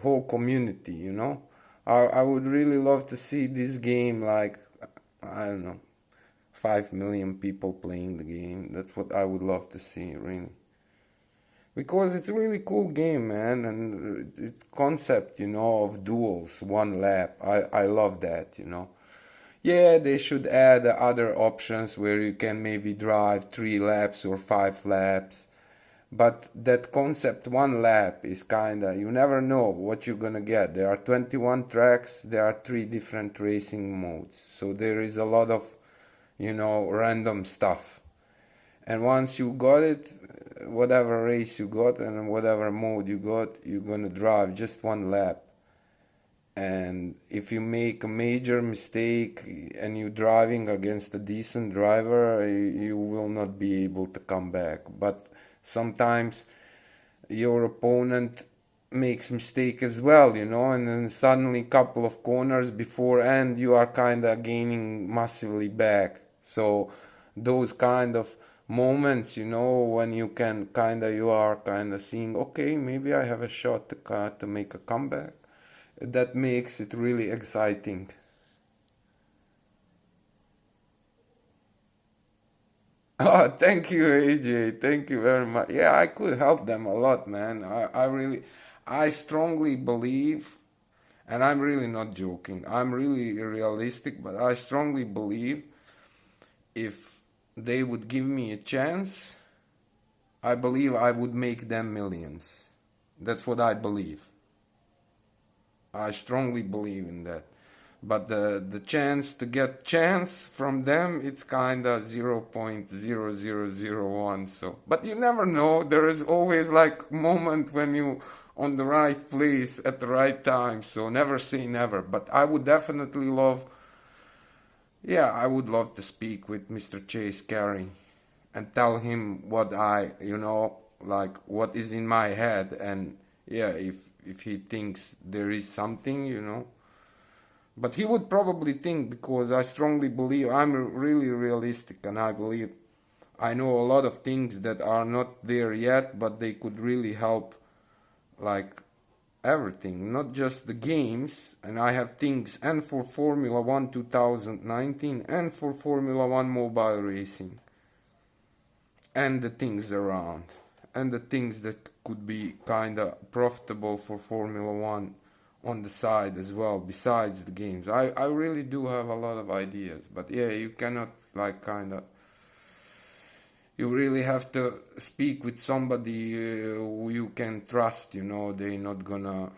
whole community, you know. I would really love to see this game like, I don't know, 5 million people playing the game. That's what I would love to see, really. Because it's a really cool game, man, and it's concept, you know, of duels, one lap. I love that, you know. Yeah, they should add other options where you can maybe drive 3 laps or 5 laps. But that concept, one lap, is kinda, you never know what you're gonna get. There are 21 tracks, there are 3 different racing modes. So there is a lot of, you know, random stuff. And once you got it, whatever race you got and whatever mode you got, you're gonna drive just one lap. And if you make a major mistake and you're driving against a decent driver, you will not be able to come back. But sometimes your opponent makes mistake as well, you know, and then suddenly couple of corners before end you are kind of gaining massively back. So those kind of moments, you know, when you can kind of, you are kind of seeing, okay, maybe I have a shot to make a comeback, that makes it really exciting. Oh, thank you, AJ. Thank you very much. Yeah, I could help them a lot, man. I really, I strongly believe, and I'm really not joking, I'm really realistic, but I strongly believe if they would give me a chance, I believe I would make them millions. That's what I believe. I strongly believe in that. But the chance to get chance from them, it's kinda 0.0001. So, but you never know. There is always like moment when you on the right place at the right time. So never say never. But I would definitely love, yeah, I would love to speak with Mr. Chase Carey and tell him what I, you know, like what is in my head, and yeah, if he thinks there is something, you know. But he would probably think, because I strongly believe I'm really realistic, and I believe I know a lot of things that are not there yet, but they could really help, like everything, not just the games. And I have things and for Formula 1 2019 and for Formula 1 mobile racing and the things around and the things that could be kind of profitable for Formula 1 on the side as well, besides the games. I really do have a lot of ideas, but yeah, you cannot like kind of, you really have to speak with somebody who you can trust, you know. They not gonna,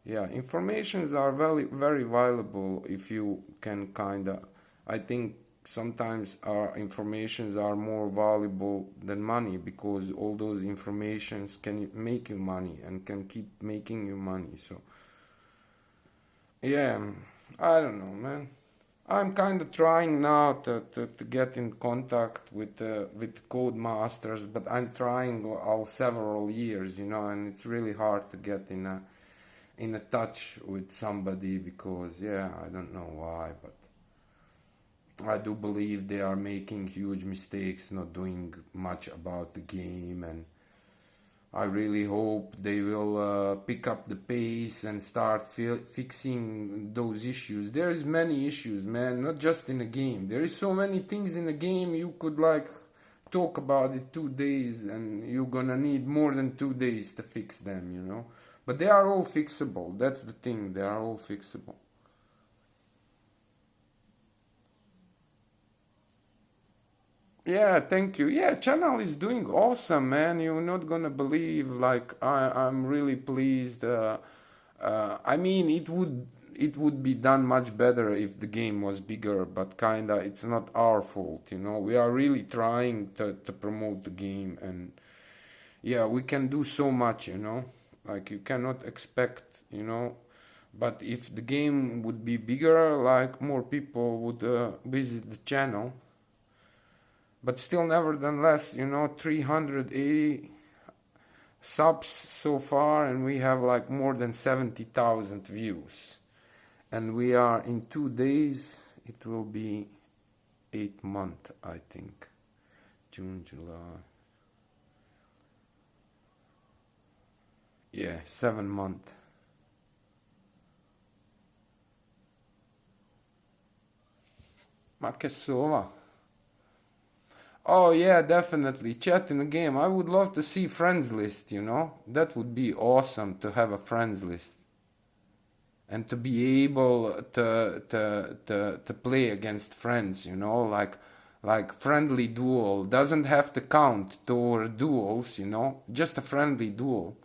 yeah, informations are very valuable if you can kind of, I think sometimes our informations are more valuable than money, because all those informations can make you money and can keep making you money. So yeah, I don't know, man. I'm kind of trying now to get in contact with code masters, but I'm trying all several years, you know, and it's really hard to get in a touch with somebody because, yeah, I don't know why, but I do believe they are making huge mistakes, not doing much about the game, and I really hope they will pick up the pace and start fixing those issues. There is many issues, man, not just in a game. There is so many things in a game you could like talk about it 2 days, and you're gonna need more than 2 days to fix them, you know. But they are all fixable. That's the thing. They are all fixable. Yeah, thank you. Yeah, channel is doing awesome, man. You're not gonna believe. Like I'm really pleased. I mean, it would be done much better if the game was bigger, but kinda it's not our fault, you know. We are really trying to promote the game, and yeah, we can do so much, you know. Like you cannot expect, you know. But if the game would be bigger, like more people would visit the channel. But still, nevertheless, you know, 380 subs so far, and we have like more than 70,000 views. And we are in 2 days, it will be 8 months, I think. June, July. Yeah, 7 months. Ma che sova? Oh yeah, definitely. Chat in the game. I would love to see friends list, you know? That would be awesome to have a friends list. And to be able to play against friends, you know, like friendly duel. Doesn't have to count toward duels, you know, just a friendly duel.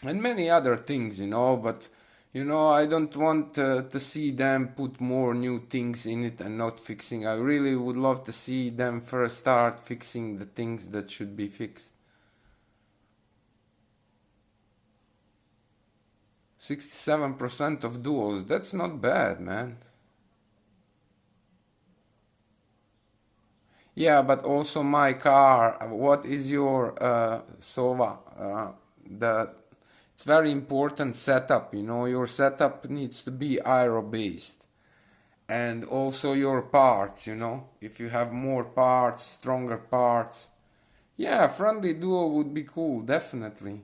And many other things, you know, but you know, I don't want to see them put more new things in it and not fixing. I really would love to see them first start fixing the things that should be fixed. 67% of duels, that's not bad, man. Yeah, but also my car. What is your Sova? The It's very important setup. You know, your setup needs to be aero based, and also your parts. You know, if you have more parts, stronger parts. Yeah, friendly duel would be cool, definitely.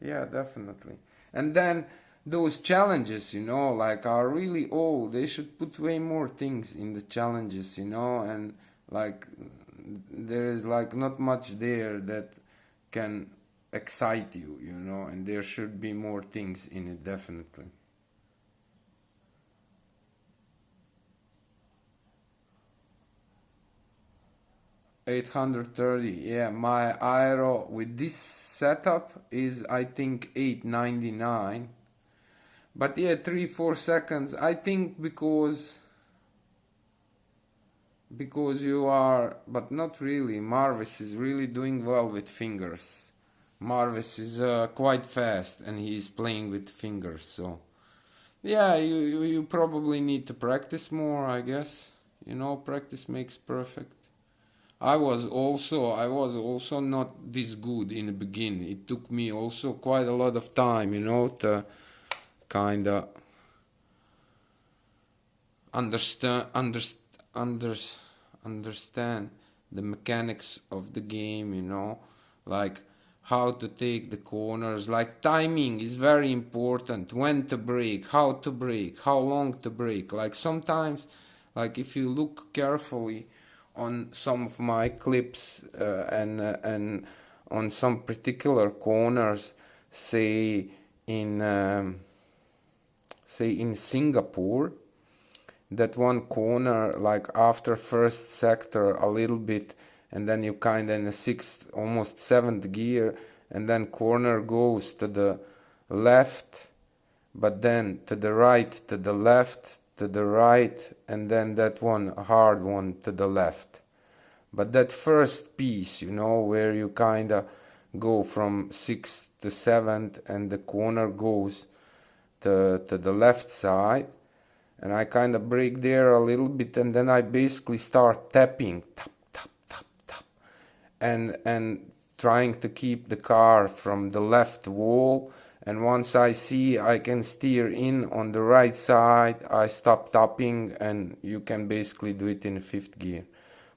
Yeah, definitely. And then those challenges, you know, like are really old. They should put way more things in the challenges, you know, and like there is like not much there that can excite you, you know, and there should be more things in it, definitely. 830, yeah, my aero with this setup is I think 899. But yeah, 3 4 seconds. I think because you are, but not really. Marvis is really doing well with fingers. Marvis is quite fast, and he's playing with fingers. So yeah, you probably need to practice more, I guess. You know, practice makes perfect. I was also not this good in the beginning. It took me also quite a lot of time, you know, to kinda understand under, understand the mechanics of the game, you know, like how to take the corners. Like timing is very important. When to brake, how to brake, how long to brake. Like sometimes, like if you look carefully on some of my clips and on some particular corners, say in say in Singapore, that one corner, like after first sector a little bit, and then you kind of in the sixth, almost seventh gear, and then corner goes to the left, but then to the right, to the left, to the right, and then that one a hard one to the left. But that first piece, you know, where you kind of go from sixth to seventh, and the corner goes to the left side, and I kind of brake there a little bit, and then I basically start tapping, tap, tap, tap, tap, and trying to keep the car from the left wall. And once I see I can steer in on the right side, I stop tapping, and you can basically do it in fifth gear.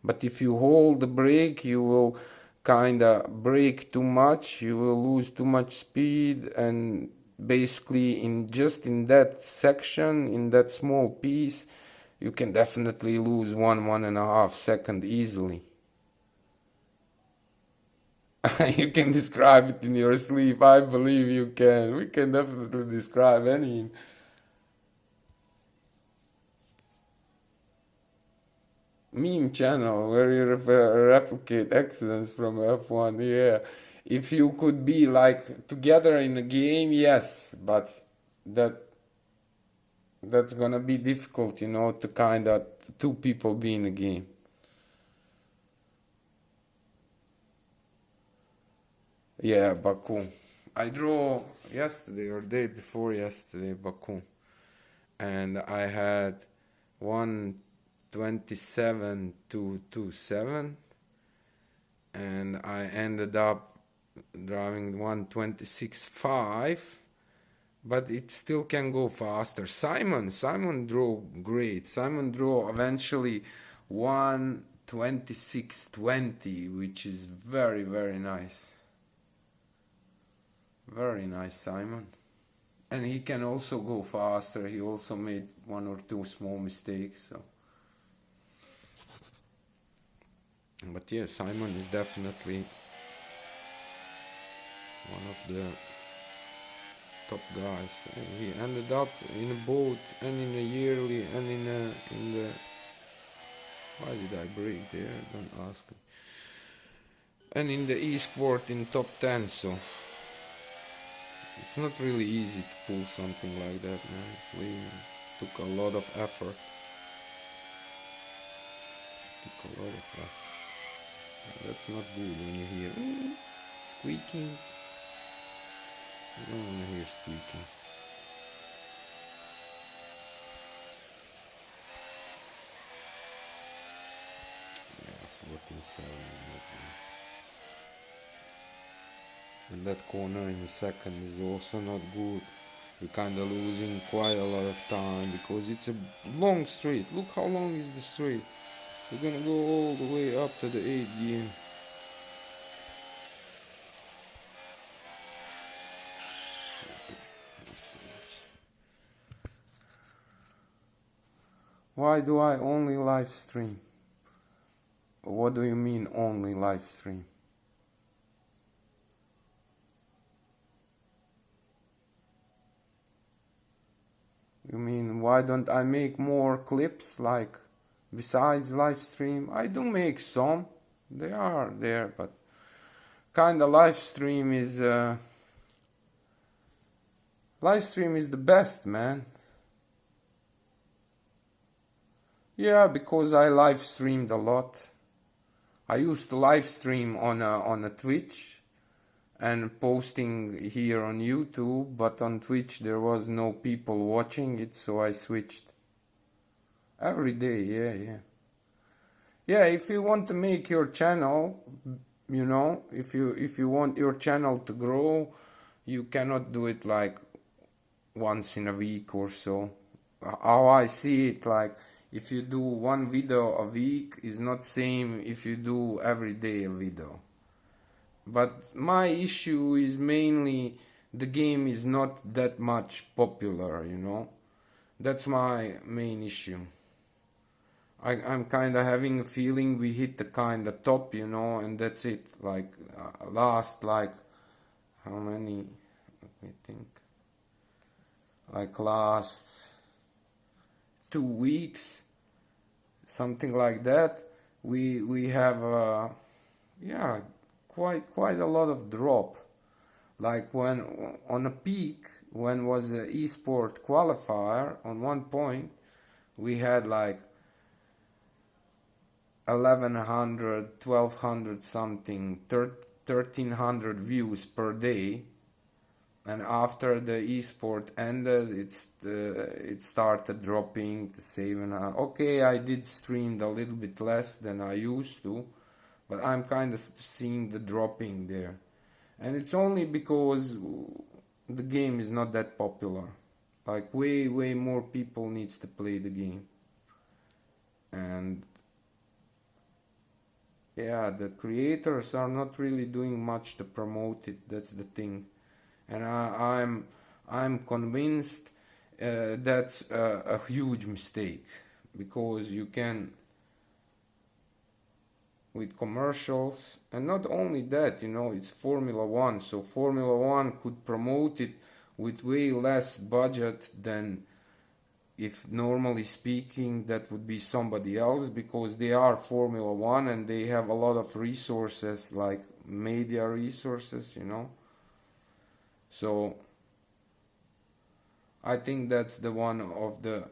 But if you hold the brake, you will kind of brake too much, you will lose too much speed, and basically in that section, in that small piece, you can definitely lose 1.5 seconds easily. You can describe it in your sleep. I believe you can. We can definitely describe any meme channel where you replicate accidents from F1. Yeah, if you could be like together in a game, yes, but that that's gonna be difficult, you know, to kind of two people be in a game. Yeah, Baku. I drove yesterday or day before yesterday, Baku, and I had 127.227, and I ended up driving 126.5, but it still can go faster. Simon drove great. Simon drove eventually 126.20, which is very, very nice. Very nice, Simon. And he can also go faster. He also made one or two small mistakes. So, but yeah, Simon is definitely one of the top guys. He ended up in a boat and in a yearly and in the. Why did I break there? Don't ask me. And in the e-sport in top 10. So it's not really easy to pull something like that, man. We took a lot of effort. Took a lot of effort. That's not good when you hear squeaking. You don't want to hear squeaking. Yeah, 14.7. And that corner in the second is also not good. We're kind of losing quite a lot of time because it's a long straight. Look how long is the straight. We're gonna go all the way up to the 8th gear. Why do I only live stream? What do you mean only live stream? You mean why don't I make more clips like besides live stream? I do make some. They are there, but kinda live stream is the best, man. Yeah, because I live streamed a lot. I used to live stream on a Twitch and posting here on YouTube, but on Twitch there was no people watching it, so I switched. Every day, yeah. Yeah, if you want to make your channel, you know, if you want your channel to grow, you cannot do it like once in a week or so. How I see it, like if you do one video a week is not same if you do every day a video. But my issue is mainly the game is not that much popular, you know. That's my main issue. I'm kind of having a feeling we hit the kind of top, you know, and that's it. Like last, like how many? Let me think. Like last 2 weeks, something like that. We have yeah, quite a lot of drop. Like when on a peak, when was a esport qualifier on one point, we had like 1100, 1200 something, 1300 views per day, and after the esport ended, it started dropping to 7. Okay, I did stream a little bit less than I used to, but I'm kind of seeing the dropping there, and it's only because the game is not that popular. Like way more people needs to play the game, and yeah, the creators are not really doing much to promote it. That's the thing, and I'm convinced that's a huge mistake, because you can, with commercials, and not only that, it's Formula One, so Formula One could promote it with way less budget than, if normally speaking, that would be somebody else, because they are Formula One and they have a lot of resources, like media resources. So I think that's the one of the.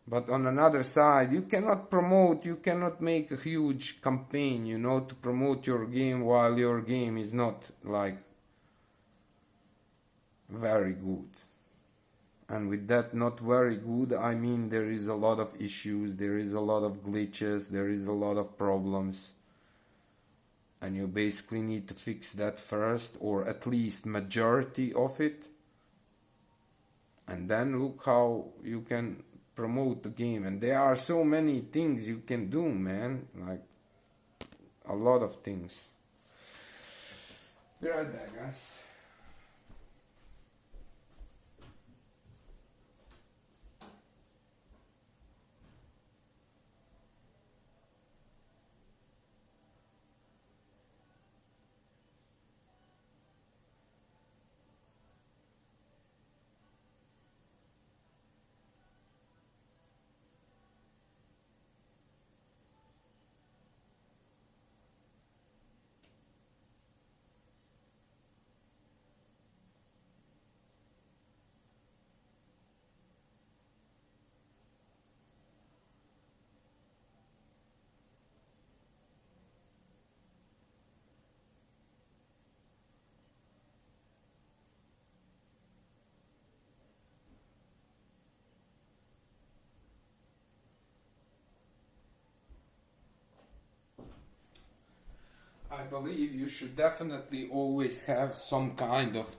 But on another side, you cannot make a huge campaign, to promote your game while your game is not like very good. And with that not very good, I mean there is a lot of issues, there is a lot of glitches, there is a lot of problems. And you basically need to fix that first, or at least majority of it. And then look how you can promote the game. And there are so many things you can do, man. Like, a lot of things. Be right back, guys. I believe you should definitely always have some kind of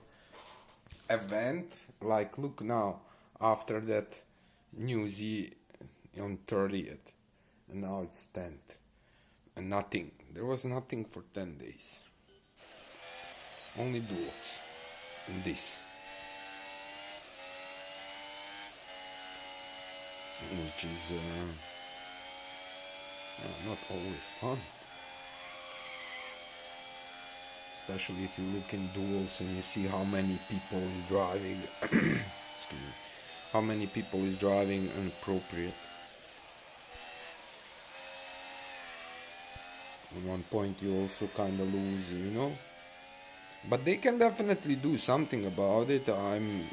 event. Like, look now, after that New Z on 30th, and now it's 10th, and nothing. There was nothing for 10 days. Only duels in this, which is not always fun. Especially if you look in duels and you see how many people is driving. Excuse me. How many people is driving inappropriate. At one point you also kind of lose. But they can definitely do something about it. I'm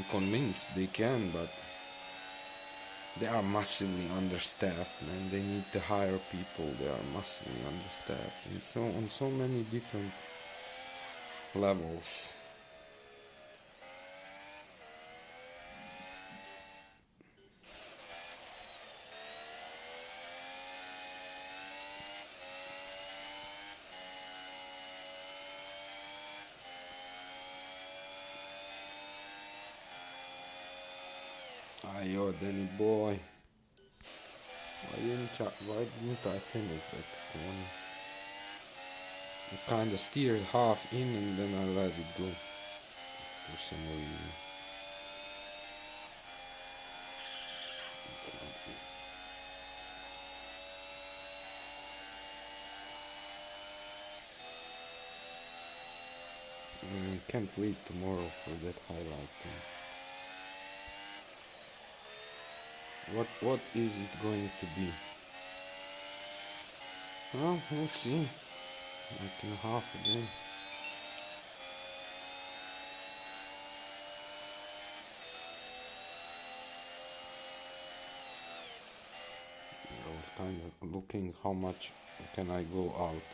convinced they can, but they are massively understaffed, man. They need to hire people. They are massively understaffed, and so on so many different levels. Ayo, Danny boy. Why didn't I finish that corner? I kinda steered half in and then I let it go for some reason. I can't wait tomorrow for that highlight thing. What is it going to be? Well, we'll see. Like in half again. I was kind of looking how much can I go out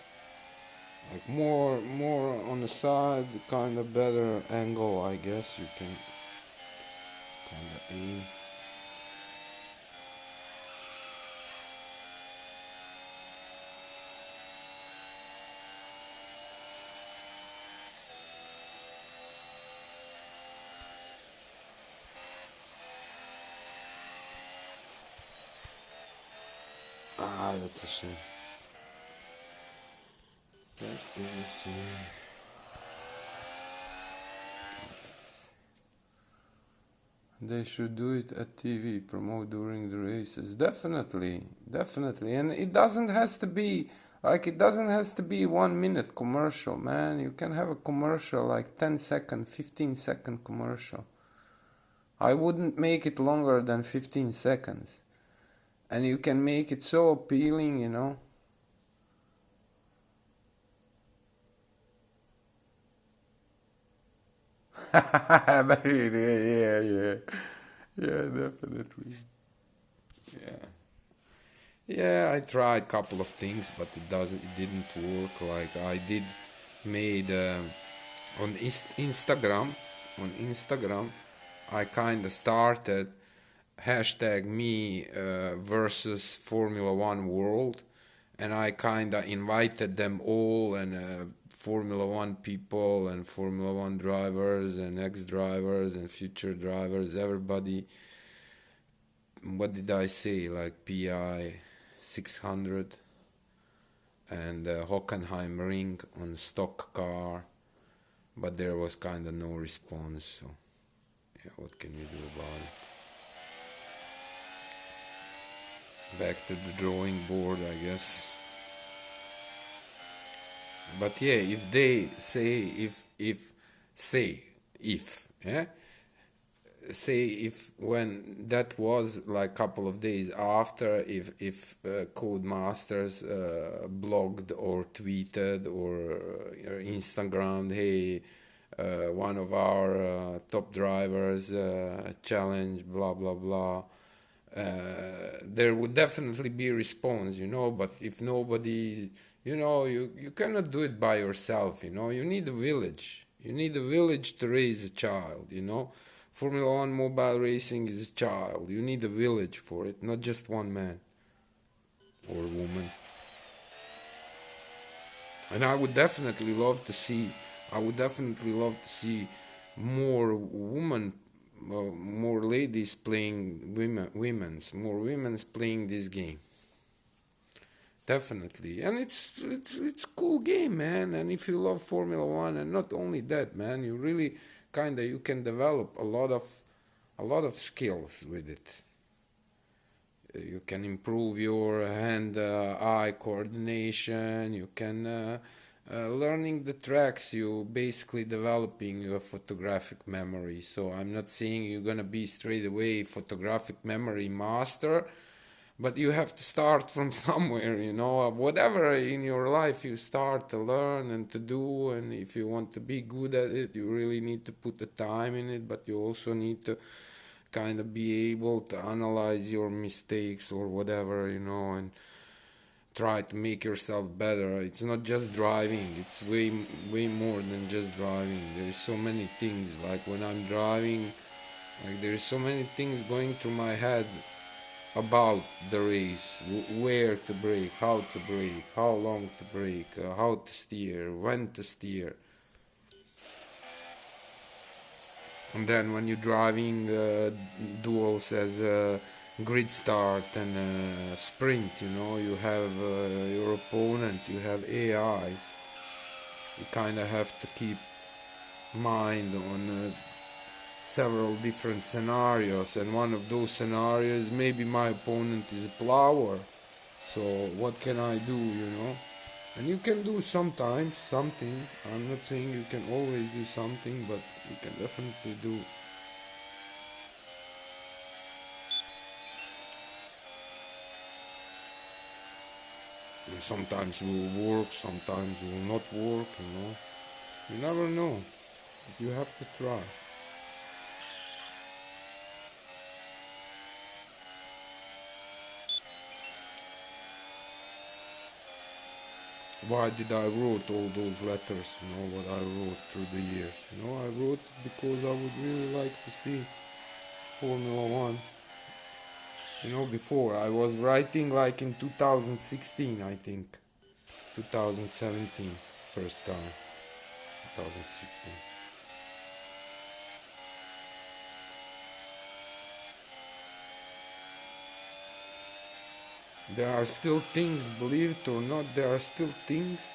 like more on the side, kind of better angle, I guess you can kind of aim. Ah, that's a shame. That is a shame. They should do it at TV, promote during the races. Definitely, definitely. And it doesn't has to be like it doesn't has to be 1 minute commercial, man. You can have a commercial like 10-second, 15-second commercial. I wouldn't make it longer than 15 seconds. And you can make it so appealing, you know. Yeah, yeah. Yeah, definitely. Yeah. Yeah, I tried a couple of things, but it didn't work. Like I did made on Instagram, on Instagram, I kind of started hashtag me versus Formula One world, and I kind of invited them all and Formula One people and Formula One drivers and ex-drivers and future drivers, everybody. What did I say? Like PI 600 and Hockenheim ring on stock car, but there was kind of no response. So yeah, what can you do about it? Back to the drawing board, I guess. But yeah, if they say if say if yeah, say if when that was like couple of days after, if Codemasters blogged or tweeted or Instagrammed, hey, one of our top drivers challenge, blah blah blah, there would definitely be a response, you know. But if nobody, you know, you cannot do it by yourself, you know. You need a village. You need a village to raise a child, you know. Formula One mobile racing is a child. You need a village for it, not just one man or woman. And I would definitely love to see. I would definitely love to see more women, more ladies playing more women's playing this game. Definitely, and it's cool game, man. And if you love Formula One, and not only that, man, you really kinda you can develop a lot of skills with it. You can improve your hand-eye coordination. You can learning the tracks. You basically developing your photographic memory. So I'm not saying you're gonna be straight away photographic memory master, but you have to start from somewhere, you know. Whatever in your life you start to learn and to do, and if you want to be good at it, you really need to put the time in it, but you also need to kind of be able to analyze your mistakes or whatever, you know, and try to make yourself better. It's not just driving, it's way more than just driving. There's so many things, like when I'm driving, like there's so many things going through my head about the race, where to brake, how long to brake, how to steer, when to steer. And then when you're driving duels as a grid start and a sprint, you know, you have your opponent, you have AIs. You kind of have to keep mind on several different scenarios, and one of those scenarios, maybe my opponent is a plower. So what can I do, you know? And you can do sometimes something. I'm not saying you can always do something, but you can definitely do. And sometimes it will work, sometimes it will not work, you know. You never know, but you have to try. Why did I wrote all those letters, what I wrote through the years? I wrote it because I would really like to see Formula One. Before I was writing like in 2016, I think. 2017, first time. 2016. There are still things, believe it or not, there are still things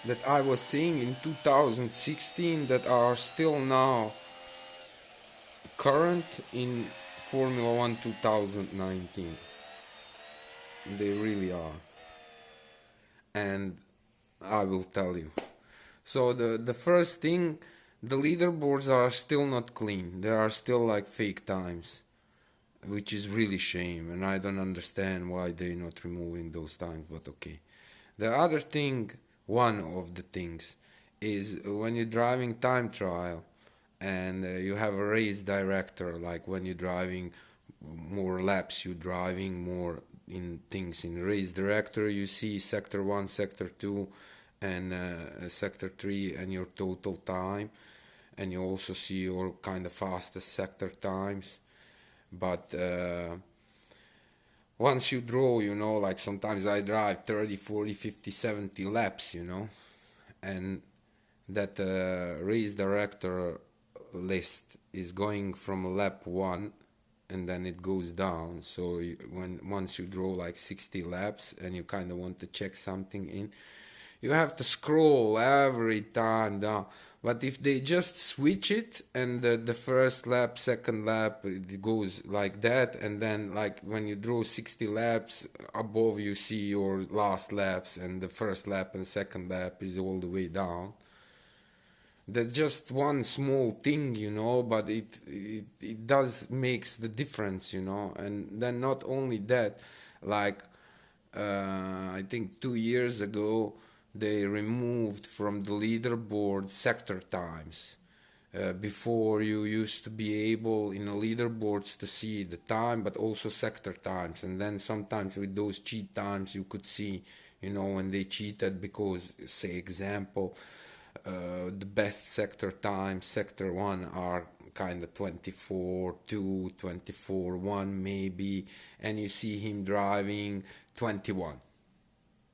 that I was saying in 2016 that are still now current in Formula One 2019. They really are. And I will tell you. So the first thing, the leaderboards are still not clean. There are still like fake times, which is really shame, and I don't understand why they're not removing those times, but okay. The other thing, one of the things, is when you're driving time trial and you have a race director, like when you're driving more laps, you're driving more in things in race director, you see sector 1, sector 2, and sector 3 and your total time, and you also see your kind of fastest sector times. But once you draw, like sometimes I drive 30, 40, 50, 70 laps, and that race director list is going from lap 1 and then it goes down. So once you draw like 60 laps and you kind of want to check something in, you have to scroll every time down. But if they just switch it and the first lap, second lap, it goes like that, and then like when you draw 60 laps, above you see your last laps, and the first lap and second lap is all the way down. That's just one small thing, but it does makes the difference, and then not only that, like I think 2 years ago they removed from the leaderboard sector times. Before you used to be able in the leaderboards to see the time but also sector times, and then sometimes with those cheat times you could see when they cheated, because say example, the best sector times, sector 1 are kind of 24:2, 24:1 maybe, and you see him driving 21.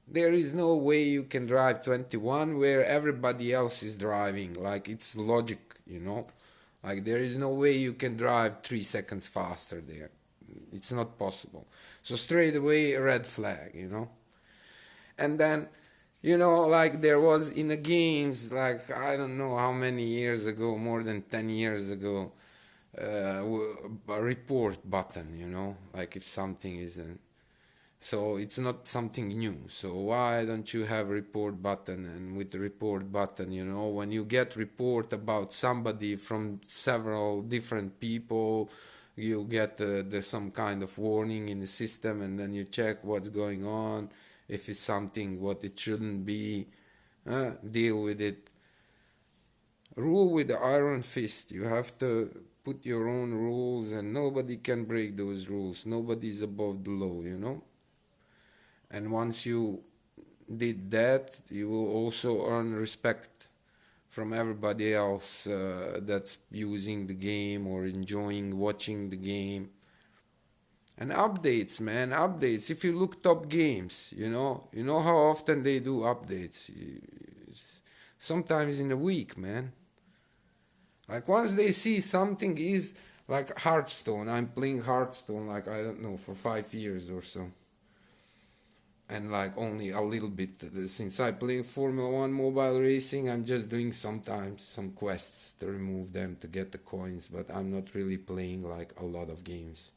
There is no way you can drive 21 where everybody else is driving. Like, it's logic, Like, there is no way you can drive 3 seconds faster there. It's not possible. So straight away, a red flag, And then, like there was in the games, like I don't know how many years ago, more than 10 years ago, a report button, like if something isn't. So it's not something new. So why don't you have a report button? And with the report button, when you get report about somebody from several different people, you get some kind of warning in the system, and then you check what's going on. If it's something what it shouldn't be, deal with it. Rule with the iron fist. You have to put your own rules, and nobody can break those rules. Nobody's above the law, And once you did that, you will also earn respect from everybody else that's using the game or enjoying watching the game. And updates, man, updates. If you look top games, you know how often they do updates. Sometimes in a week, man. Like once they see something is like Hearthstone. I'm playing Hearthstone like I don't know for 5 years or so. And like only a little bit since I play Formula One mobile racing, I'm just doing sometimes some quests to remove them to get the coins, but I'm not really playing like a lot of games.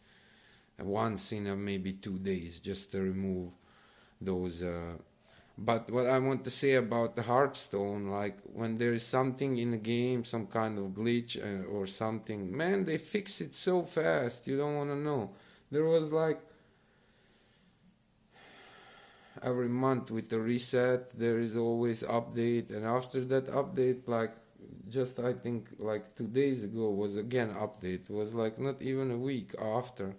Once in maybe 2 days just to remove those. But what I want to say about the Hearthstone, like when there is something in the game, some kind of glitch or something, man, they fix it so fast. You don't want to know. There was like every month with the reset, there is always update, and after that update, like just I think like 2 days ago was again update. It was like not even a week after.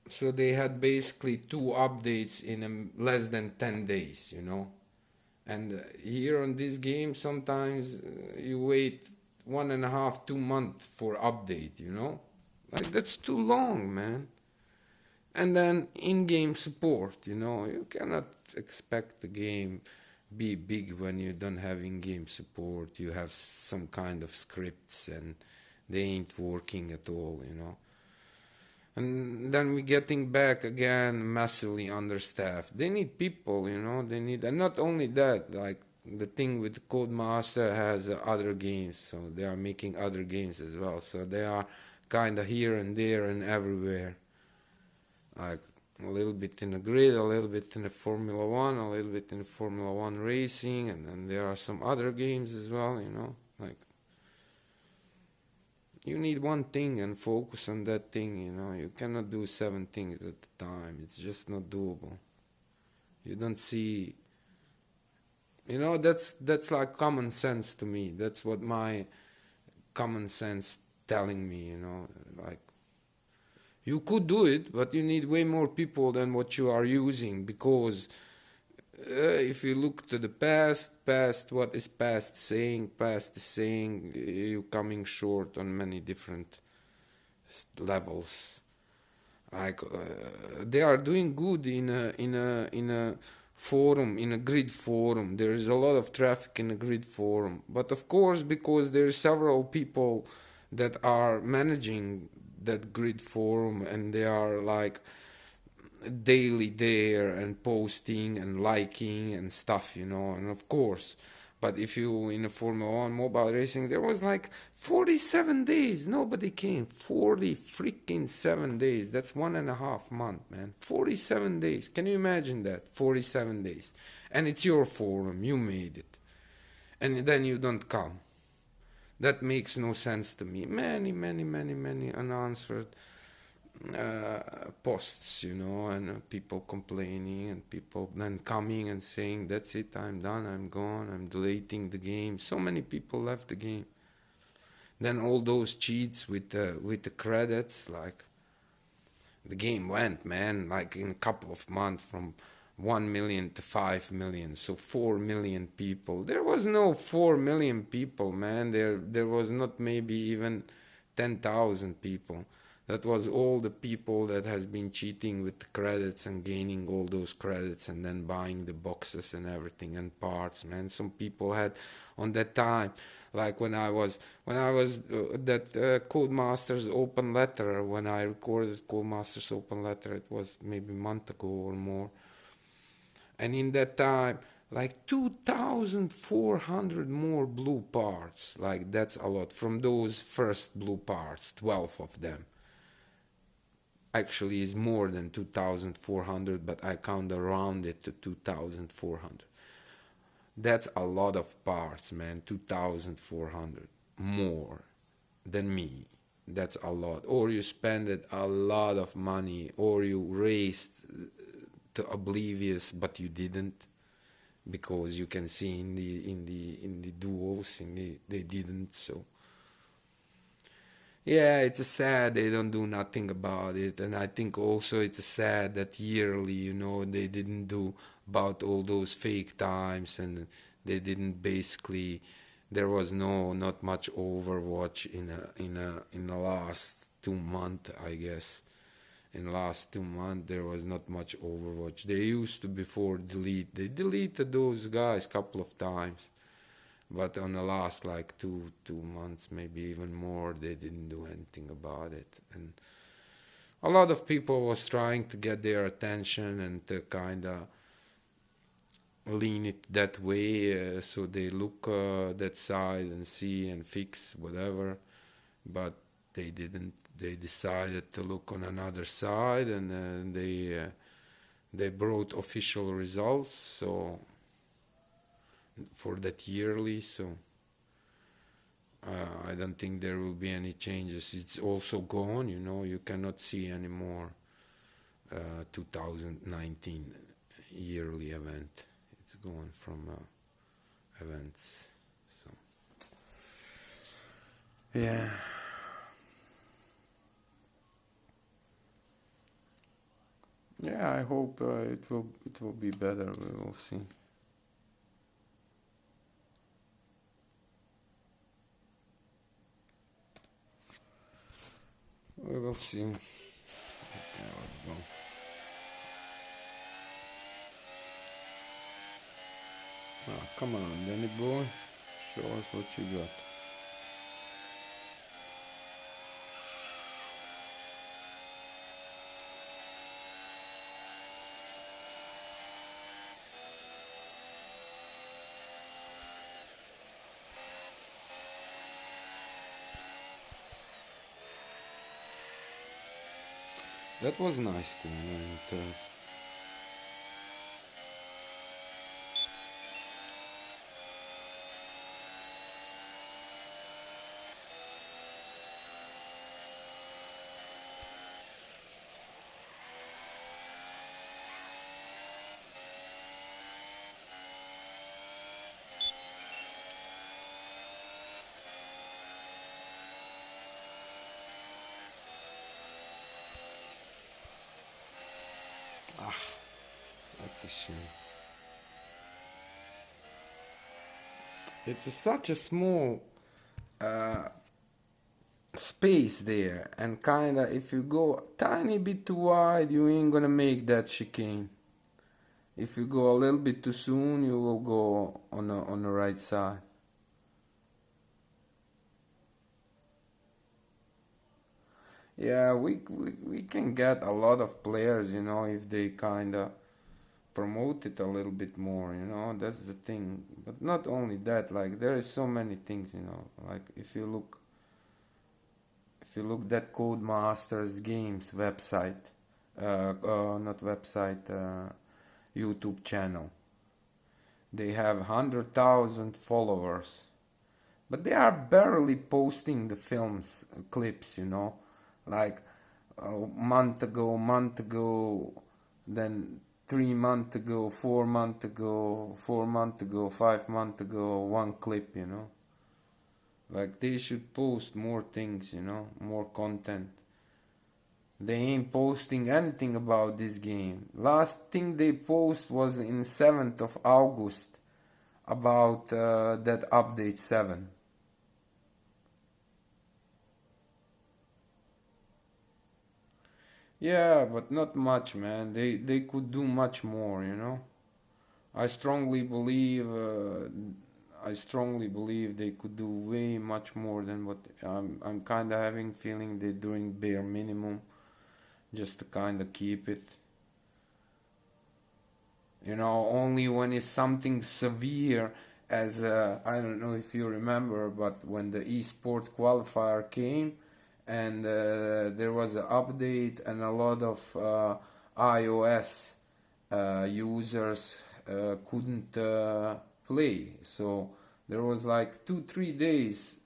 So they had basically 2 updates in less than 10 days, you know. And here on this game, sometimes you wait 1.5, 2 months for update, you know. Like that's too long, man. And then in-game support, you know, you cannot expect the game be big when you don't have in-game support. You have some kind of scripts and they ain't working at all, you know. And then we're getting back again massively understaffed. They need people, you know. They need, and not only that, like the thing with Codemaster has other games, so they are making other games as well. So they are kind of here and there and everywhere, like a little bit in the grid, a little bit in the Formula One, a little bit in the Formula One racing, and then there are some other games as well, you know. Like you need one thing and focus on that thing, you know. You cannot do 7 things at a time. It's just not doable. You don't see, you know, that's like common sense to me. That's what my common sense telling me, you know, like you could do it, but you need way more people than what you are using because if you look to the past, what is past is saying, you coming short on many different levels. Like they are doing good in a forum, in a grid forum. There is a lot of traffic in a grid forum, but of course, because there are several people that are managing that grid forum, and they are like daily there and posting and liking and stuff, you know, and of course. But if you in a Formula One mobile racing, there was like 47 days, nobody came. 40 freaking 7 days. That's 1.5 months, man. 47 days. Can you imagine that? 47 days. And it's your forum, you made it. And then you don't come. That makes no sense to me. Many unanswered posts, you know, and people complaining and people then coming and saying, that's it, I'm done, I'm gone, I'm deleting the game. So many people left the game. Then all those cheats with the credits, like the game went, man, like in a couple of months from 1 million to 5 million, so 4 million people. There was no 4 million people, man. There was not maybe even 10,000 people. That was all the people that has been cheating with the credits and gaining all those credits and then buying the boxes and everything and parts, man. Some people had on that time, like when I was that Codemasters open letter, when I recorded Codemasters open letter, it was maybe a month ago or more. And in that time, like 2,400 more blue parts. Like that's a lot from those first blue parts, 12 of them. Actually is more than 2,400, but I count around it to 2,400. That's a lot of parts, man. 2,400 more than me. That's a lot. Or you spend a lot of money, or you raced to oblivious, but you didn't, because you can see in the duels they didn't. So yeah, it's sad they don't do nothing about it. And I think also it's sad that yearly, you know, they didn't do about all those fake times, and they didn't basically, there was not much Overwatch in the last 2 months, I guess. In the last 2 months there was not much Overwatch. They used to before they deleted those guys couple of times. But on the last like two months, maybe even more, they didn't do anything about it. And a lot of people was trying to get their attention and to kind of lean it that way, so they look that side and see and fix whatever. But they didn't. They decided to look on another side, and they brought official results. So for that yearly, so I don't think there will be any changes. It's also gone, you know. You cannot see anymore 2019 yearly event. It's gone from events. So yeah. Yeah, I hope it will be better. We will see. We will see. Okay, let's go. Oh, come on, Danny boy. Show us what you got. That was nice, Queen. And, that's a shame. It's such a small uh, space there, and kinda if you go tiny bit too wide, you ain't gonna make that chicane. If you go a little bit too soon, you will go on the right side. Yeah, we can get a lot of players, if they kinda promote it a little bit more, that's the thing. But not only that, like there is so many things, like if you look that Codemasters Games website, not website, YouTube channel, they have 100,000 followers, but they are barely posting the films, clips, like a month ago, then 3 months ago, 4 months ago, 4 months ago, 5 months ago, one clip, Like they should post more things, more content. They ain't posting anything about this game. Last thing they post was in 7th of August about that update 7. Yeah, but not much, man. They could do much more. I strongly believe I strongly believe they could do way much more than what I'm kind of having feeling they're doing bare minimum just to kind of keep it. Only when it's something severe, as I don't know if you remember, but when the esport qualifier came and there was an update and a lot of iOS users couldn't play, so there was like 2-3 days.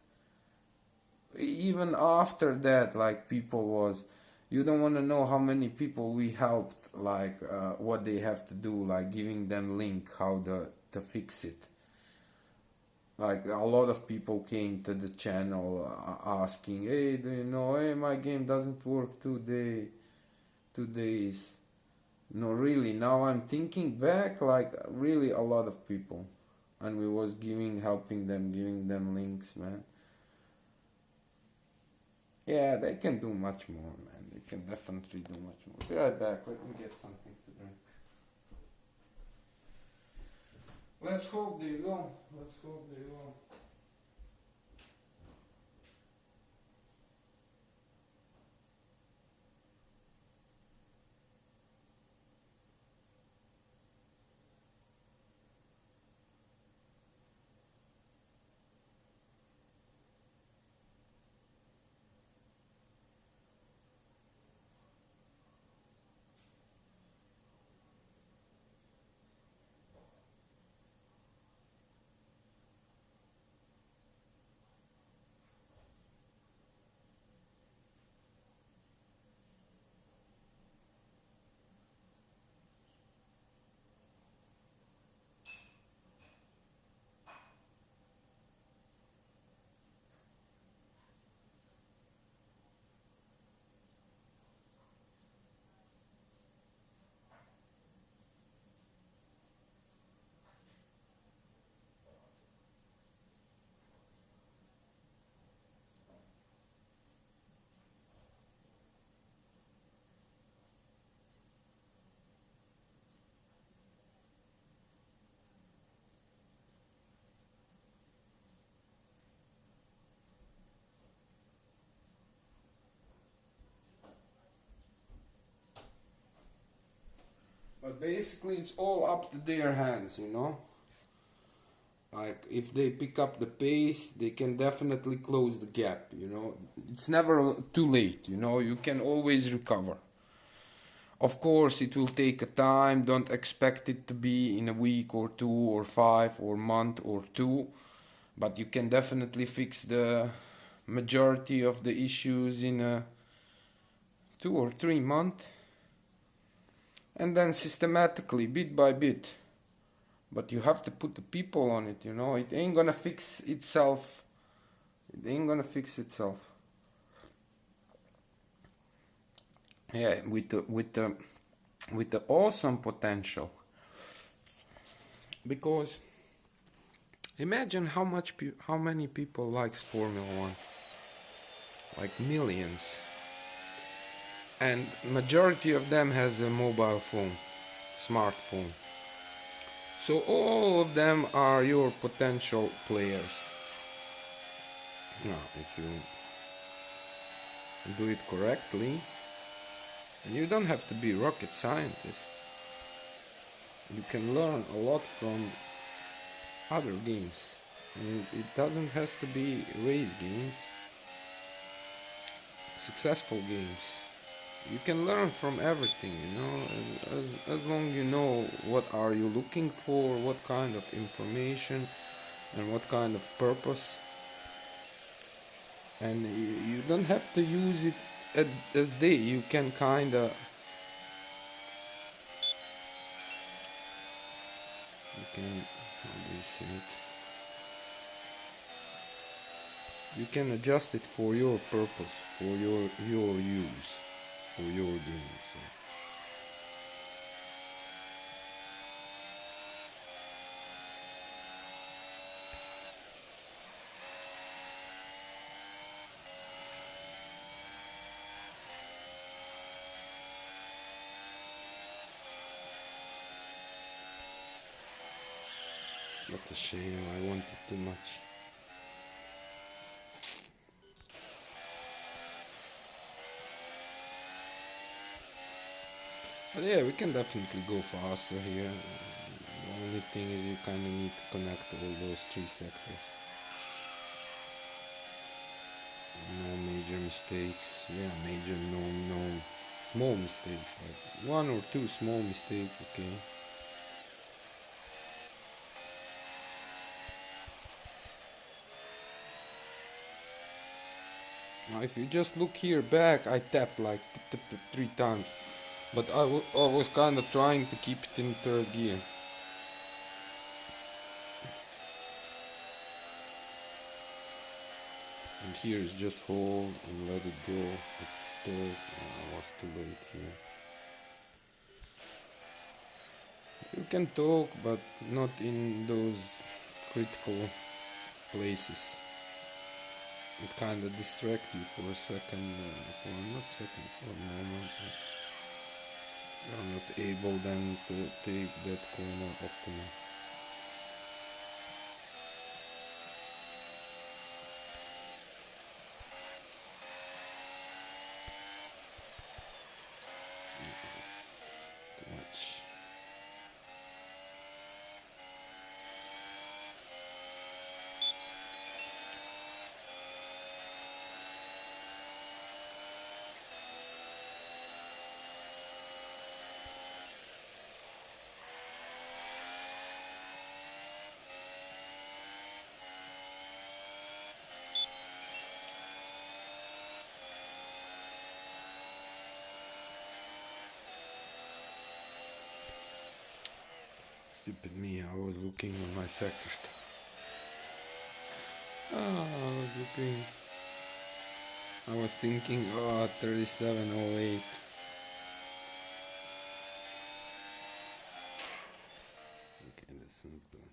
Even after that, like people was, you don't want to know how many people we helped, like what they have to do, like giving them link how to fix it. Like a lot of people came to the channel asking, hey, do you know, hey, my game doesn't work 2 days. No, really, now I'm thinking back, like really a lot of people, and we was helping them, giving them links, man. Yeah, they can do much more, man. They can definitely do much more. Be right back. Let me get something to drink. Let's hope they will. Let's hope they will. But basically it's all up to their hands, you know. Like if they pick up the pace, they can definitely close the gap, you know. It's never too late, you know. You can always recover. Of course, it will take a time. Don't expect it to be in a week or two or 5 or month or two. But you can definitely fix the majority of the issues in a 2 or 3 months. And then systematically, bit by bit. But you have to put the people on it, you know. It ain't gonna fix itself. It ain't gonna fix itself. Yeah, with the awesome potential. Because imagine how many people likes Formula 1. Like millions. And majority of them has a mobile phone, smartphone. So all of them are your potential players. Now, if you do it correctly, and you don't have to be rocket scientist, you can learn a lot from other games. And it doesn't have to be race games, successful games. You can learn from everything, you know, as long you know what are you looking for, what kind of information and what kind of purpose. And you don't have to use it as they, you can kinda, you can, how do you say it? You can adjust it for your purpose, for your use, for your game. So. What a shame, I wanted too much. But yeah, we can definitely go faster here. The only thing is you kind of need to connect all those 3 sectors. No major mistakes. Yeah, major, no small mistakes. Like 1 or 2 small mistakes, okay. Now if you just look here back, I tap like 3 times. But I was kind of trying to keep it in 3rd gear. And here is just hold and let it go. I was too late here. You can talk, but not in those critical places. It kind of distracts you for a second, for a moment. You're not able then to take that corner optimal. Too much. Stupid me, I was looking on my sector stuff. I was looking. I was thinking, 3708. Okay, that's not good.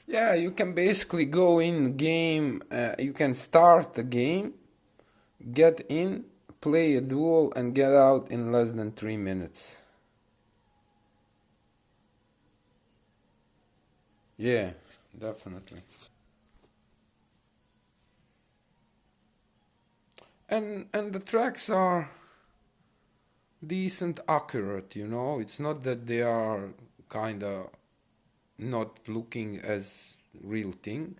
Yeah, you can basically go in game, you can start the game, get in, play a duel and get out in less than 3 minutes. Yeah, definitely. and the tracks are decent accurate, you know. It's not that they are kinda not looking as real thing.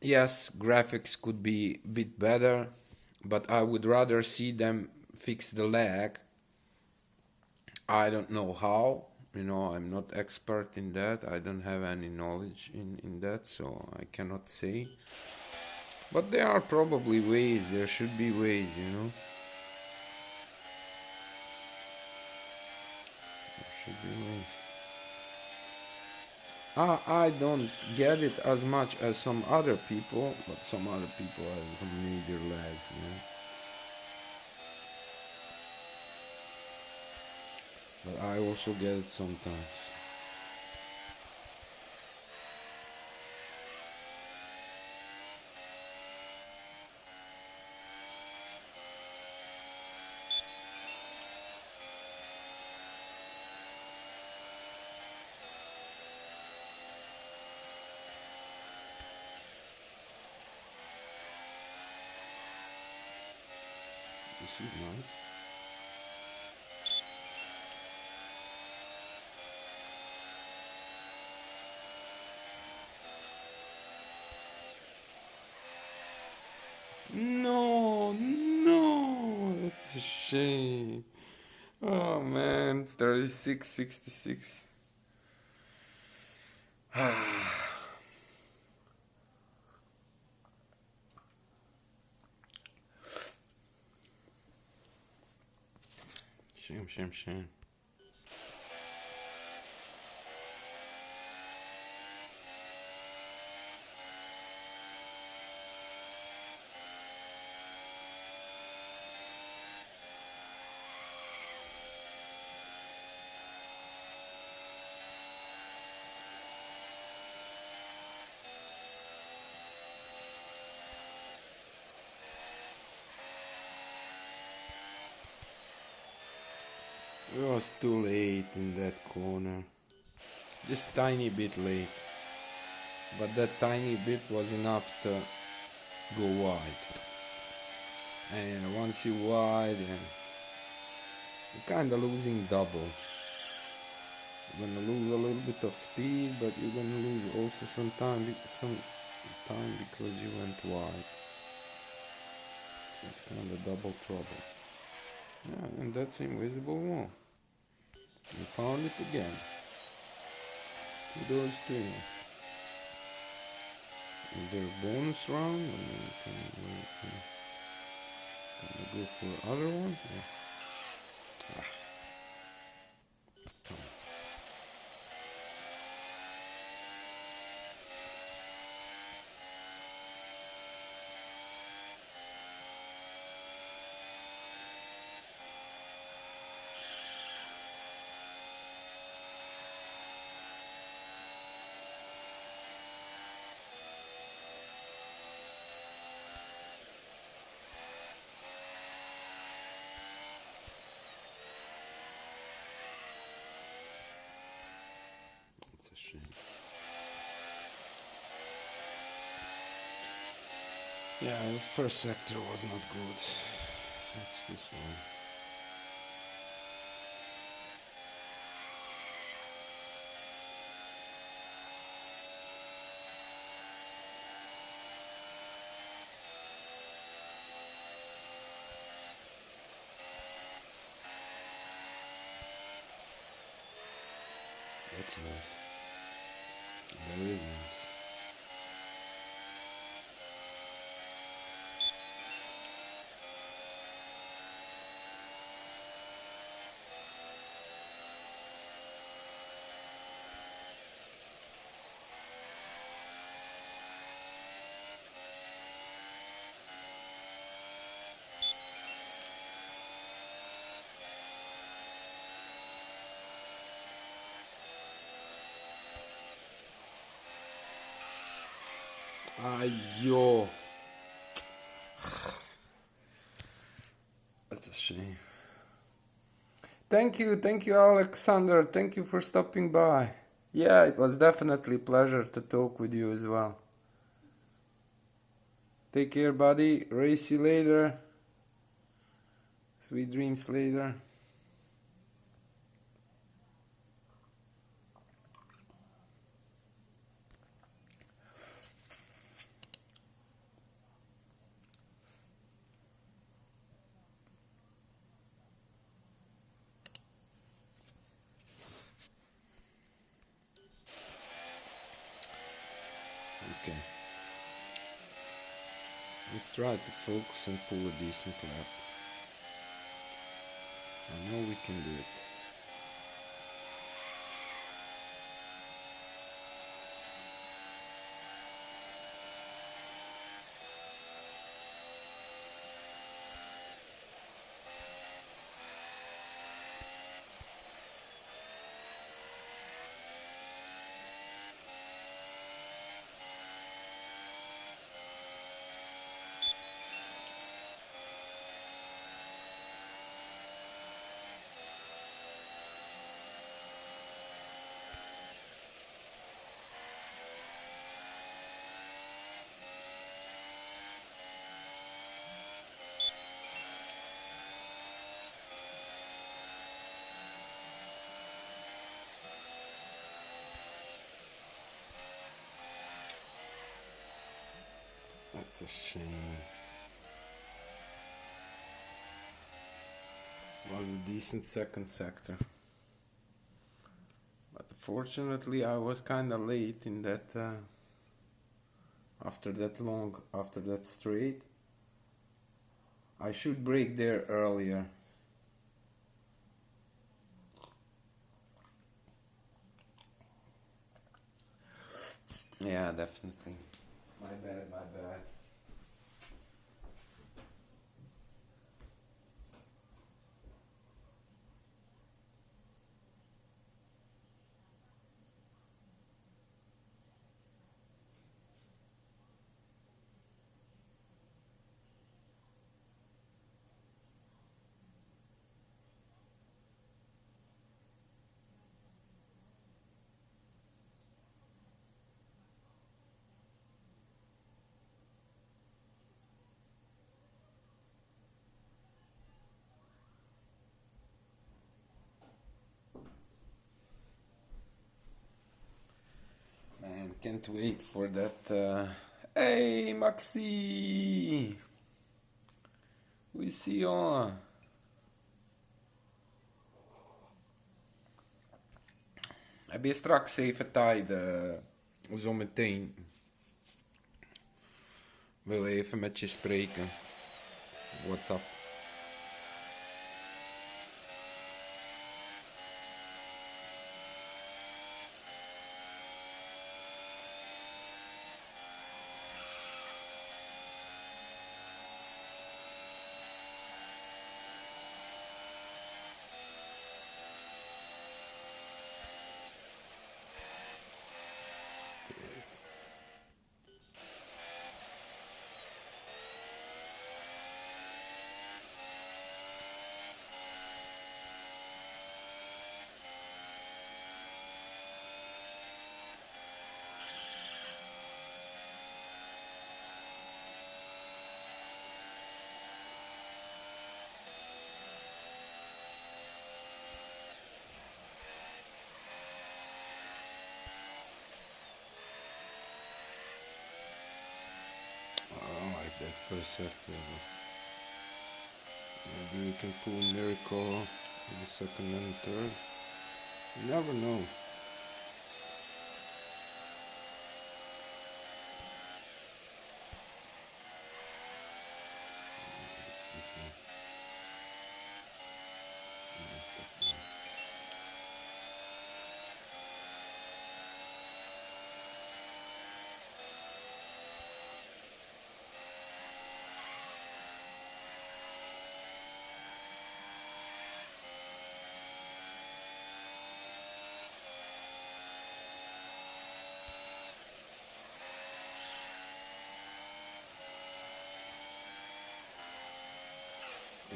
Yes, graphics could be a bit better, but I would rather see them fix the lag. I don't know how, you know, I'm not expert in that. I don't have any knowledge in that, so I cannot say. But there are probably ways, there should be ways, you know. There should be ways. I don't get it as much as some other people, but some other people have some major lags, man. But I also get it sometimes. This is nice. No, no, that's a shame. Oh man, 3666. Shame, shame, shame. It was too late in that corner. Just tiny bit late. But that tiny bit was enough to go wide. And once you wide, you're kinda losing double. You're gonna lose a little bit of speed, but you're gonna lose also some time because you went wide. So it's kinda double trouble. Yeah, and that's invisible wall. You found it again. Kudos to you. Is there a bonus round? Can we go for other one? Yeah. It's a shame. Yeah, the first sector was not good. That's this one. That's nice. That is nice. Yo. That's a shame. Thank you, Alexander. Thank you for stopping by. Yeah, it was definitely a pleasure to talk with you as well. Take care, buddy. Race you later. Sweet dreams later. Okay. Let's try to focus and pull a decent lap. I know we can do it. That's a shame. Was a decent second sector. But fortunately I was kinda late in that after that straight. I should brake there earlier. Yeah, definitely. My bad. Man, can't wait for that. Hey, Maxi! We see you. Heb je straks even tijd? Zometeen. Wil even met je spreken. What's up? I don't like that first sector. Maybe we can pull Miracle in the second and third. You never know. What's this one? Messed up one.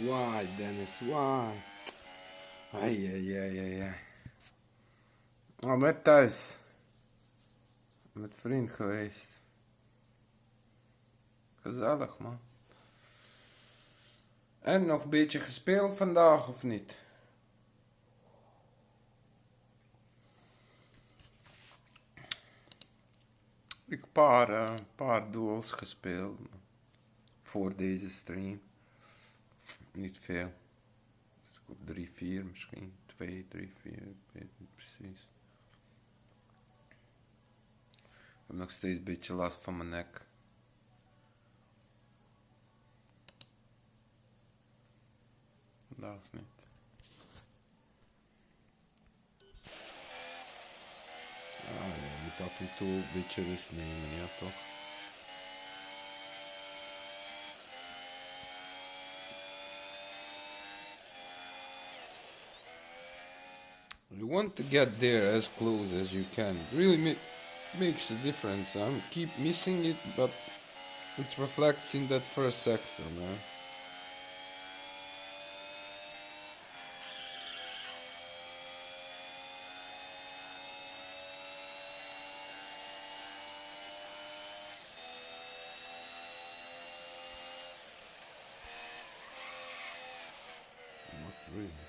Why, Dennis? Why? Ai. Oh, met thuis. Met vriend geweest. Ik Gezellig, man. En nog een beetje gespeeld vandaag, of niet? Ik heb een paar duels gespeeld voor deze stream. Niet veel. Dus 3, 4 misschien. 2, 3, 4, ik weet niet precies. Ik heb nog steeds een beetje last van mijn nek. Vandaag niet. Ah, je moet af en toe een beetje rust nemen, ja toch? You want to get there as close as you can. It really makes a difference. I keep missing it, but it reflects in that first sector, man. Not really.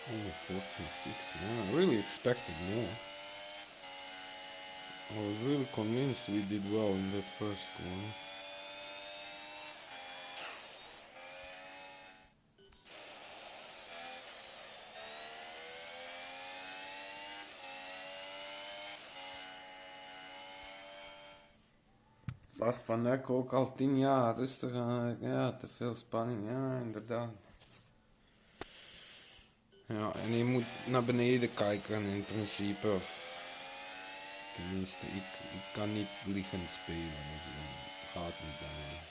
Only 14-6, man. I really expected more. I was really convinced we did well in that first one. Last van nek ook al 10 jaar. Rustig aan. Ja, te veel spanning. Ja, inderdaad. Ja, en je moet naar beneden kijken in principe. Of tenminste, ik kan niet liggend spelen. Dus dat gaat niet bij mij.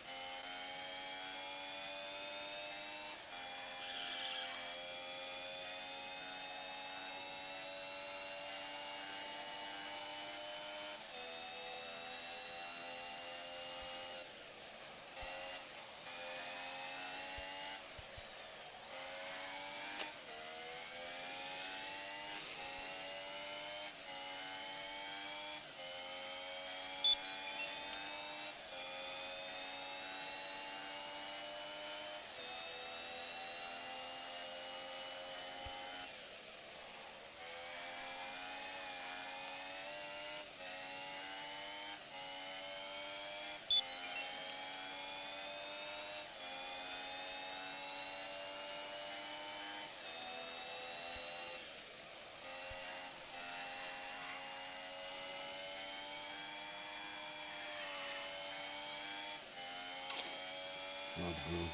It's not good.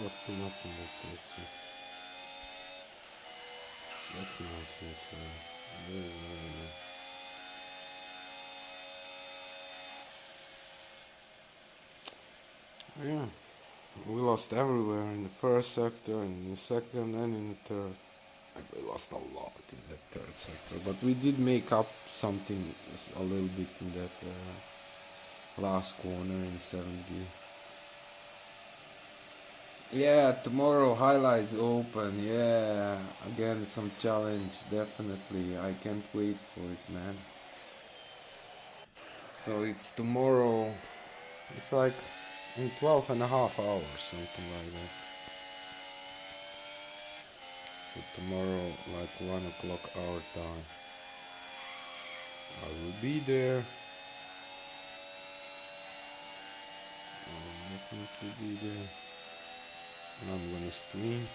Lost too much in that person. That's nonsense. There is no way. Yeah, we lost everywhere in the first sector, in the second, and in the third. We lost a lot in that third sector, but we did make up something a little bit in that last corner in 70. Yeah, tomorrow highlights open. Yeah, again some challenge, definitely. I can't wait for it, man. So it's tomorrow. It's like in 12 and a half hours, something like that. So tomorrow, like 1 o'clock our time, I will be there. I will definitely be there. And I'm gonna stream.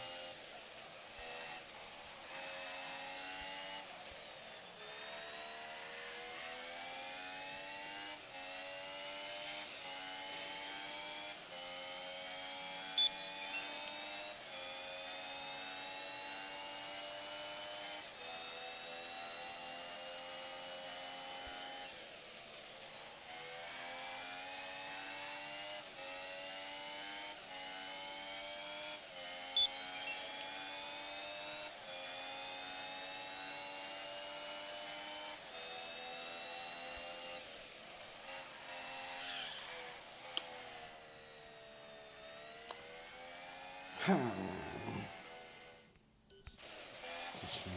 It's a shame.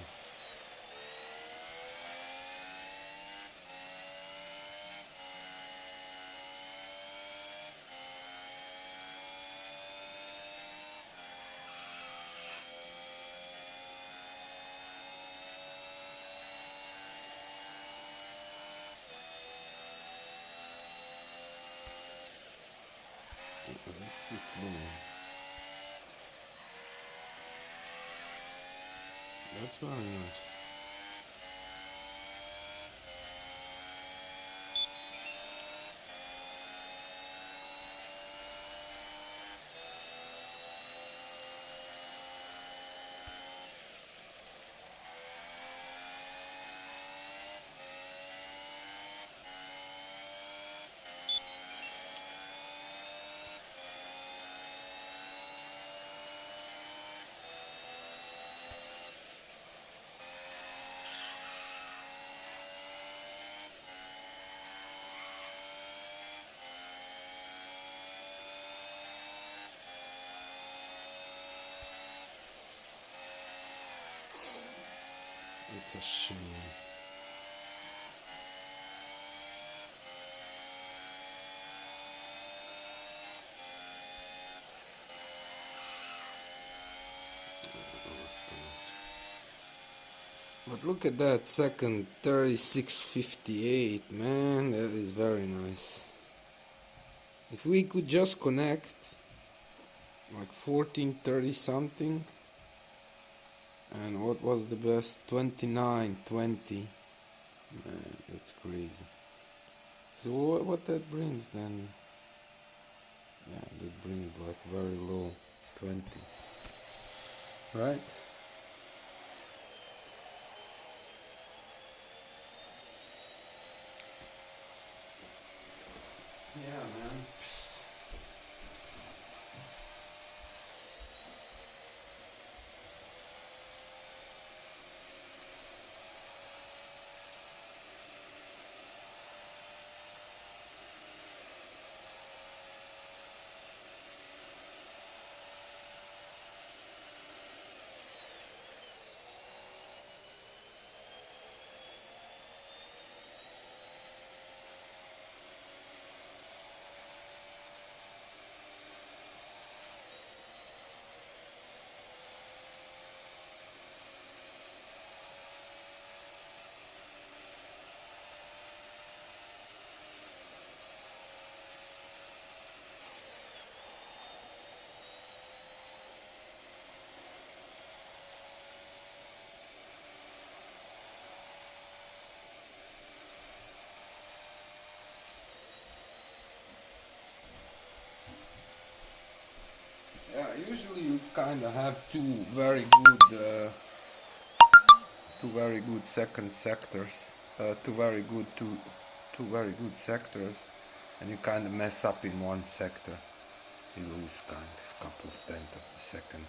That's too slow. That's very nice. It's a shame. But look at that second 3658, man, that is very nice. If we could just connect like 1430 something, and what was the best? 2920. Man, that's crazy. So what that brings then? Yeah, that brings like very low 20, right? Yeah, man. Yeah, usually you kind of have two very good second sectors, two very good sectors, and you kind of mess up in one sector. You lose kind of a couple of tenths of the second.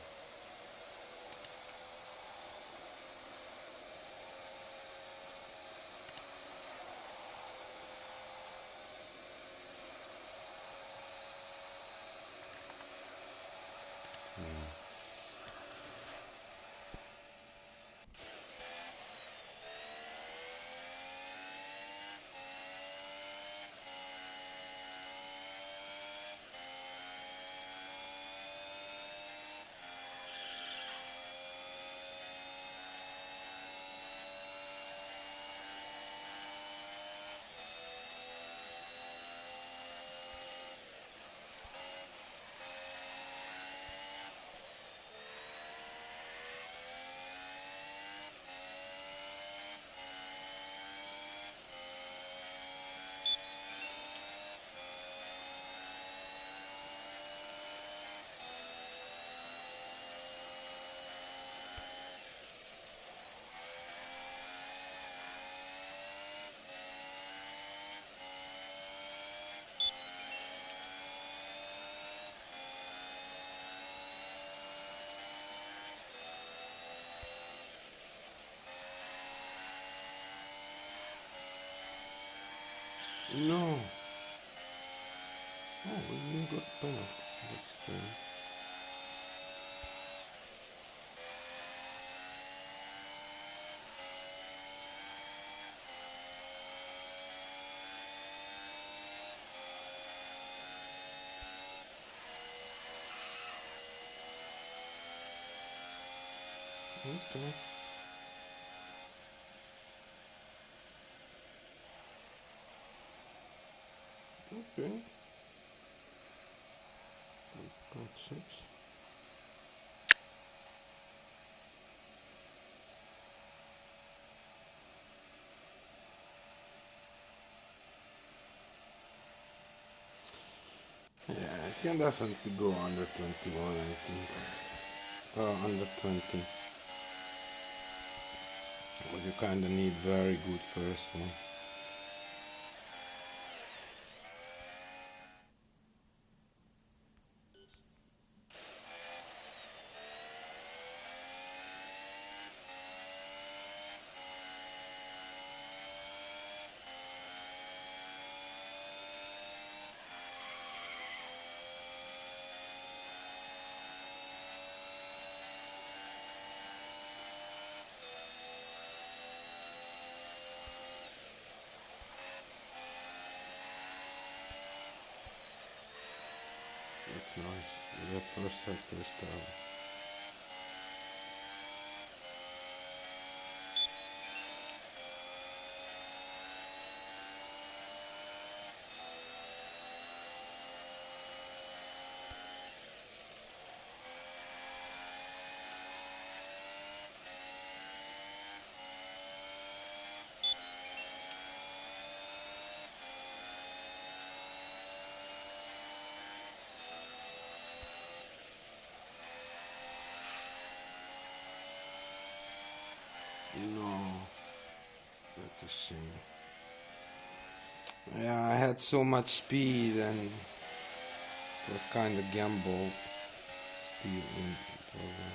No. Oh, we didn't got penalty. That's strange. Okay. Okay. 8.6. Yeah, it can definitely go under 21, I think. Under 20. But you kinda need very good first one. That's nice. That first sector is terrible. No, that's a shame. Yeah, I had so much speed and it was kind of gamble. Still in program.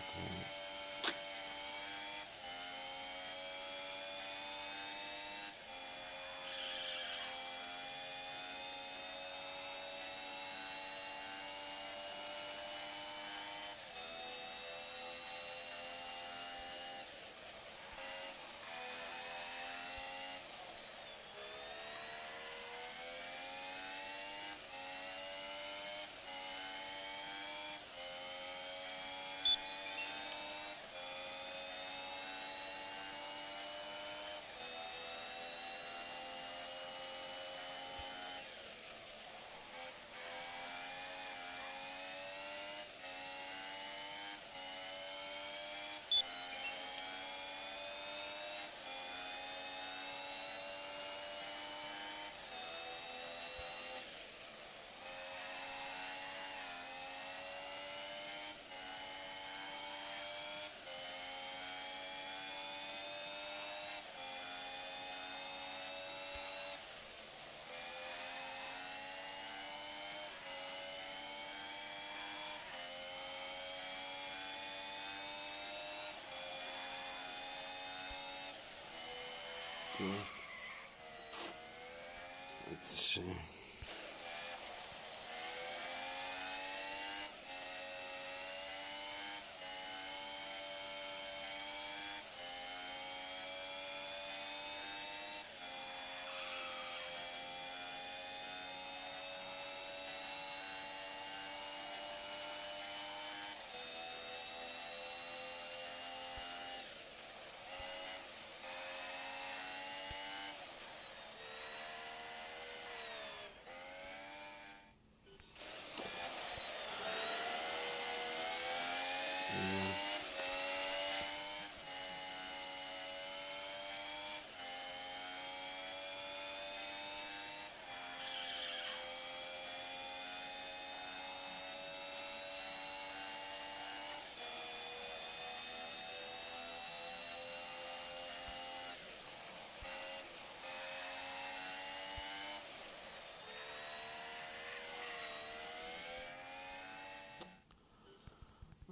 Yeah, it's a shame.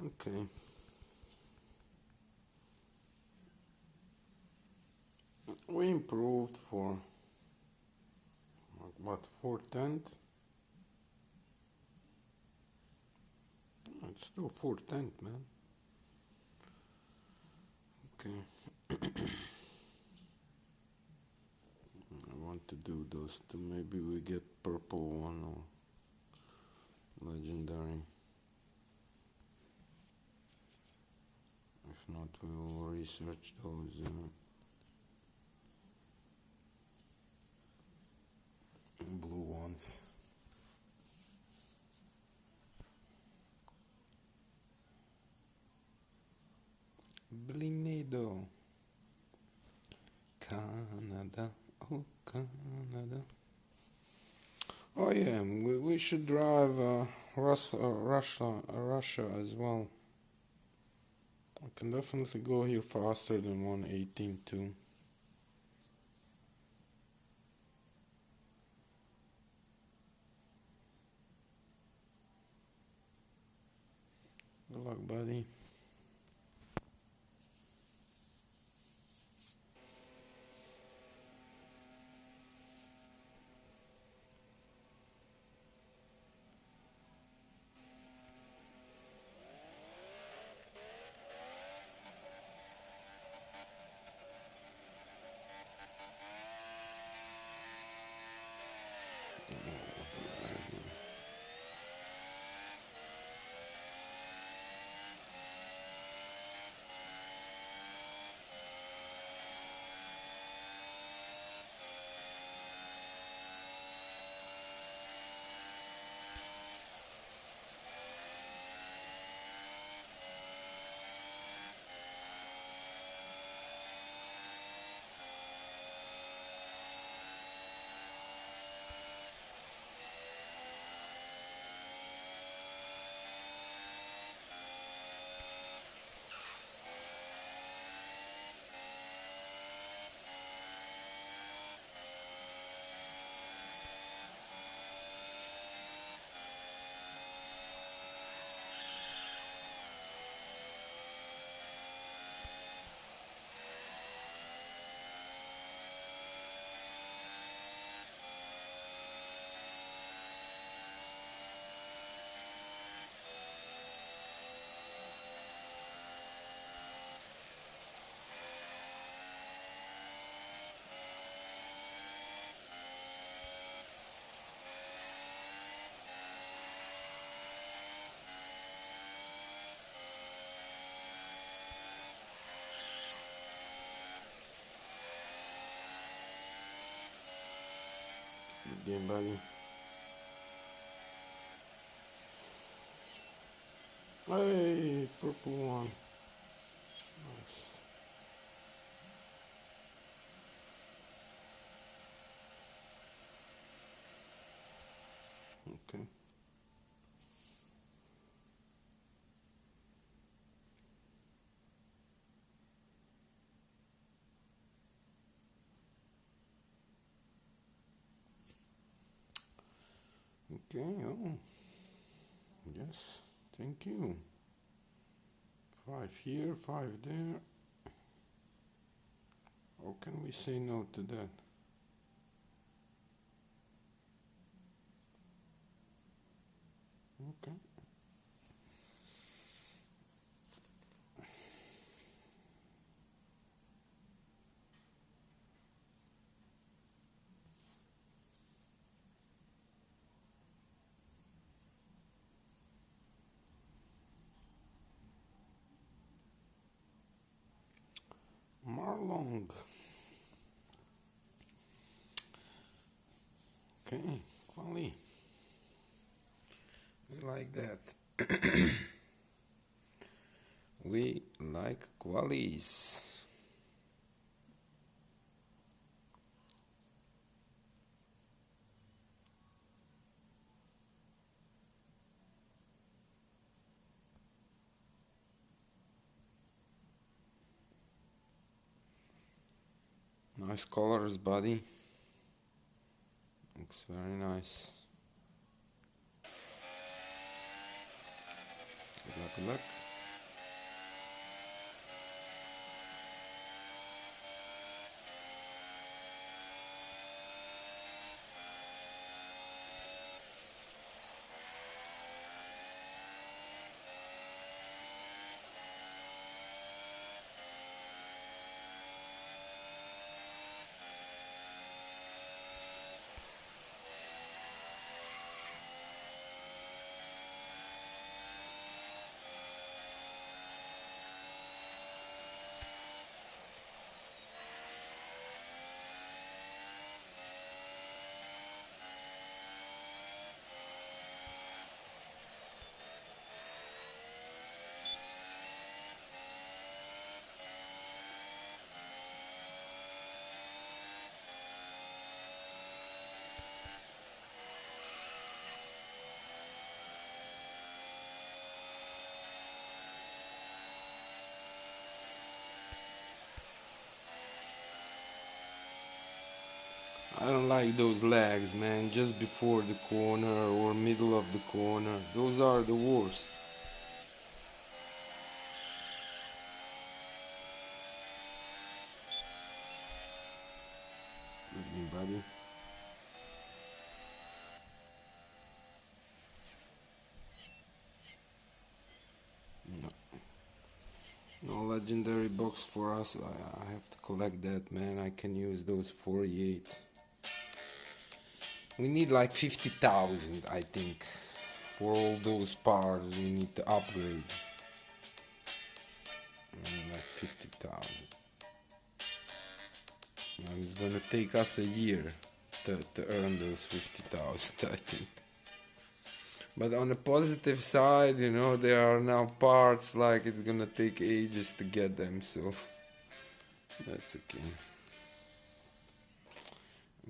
Okay. We improved for what, 4/10? It's still 4/10, man. Okay. I want to do those two. Maybe we get purple one or legendary. If not, we will research those blue ones. Blinado. Canada, oh Canada. Oh yeah, we should drive Russia as well. I can definitely go here faster than 118 too. Good luck, buddy. Good game, buddy. Hey, purple one. Nice. Okay. Okay, oh. Yes, thank you. 5 here, 5 there. How can we say no to that? Okay. Marlong. Okay, quali. We like that. We like qualis. Nice colors, buddy. Looks very nice. Good luck, good luck. don't like those lags, man, just before the corner or middle of the corner. Those are the worst. Buddy. No. No legendary box for us. I have to collect that, man. I can use those 48. We need like 50,000, I think. For all those parts we need to upgrade. Like 50,000. And it's gonna take us a year to earn those 50,000, I think. But on the positive side, you know, there are now parts like it's gonna take ages to get them, so that's okay.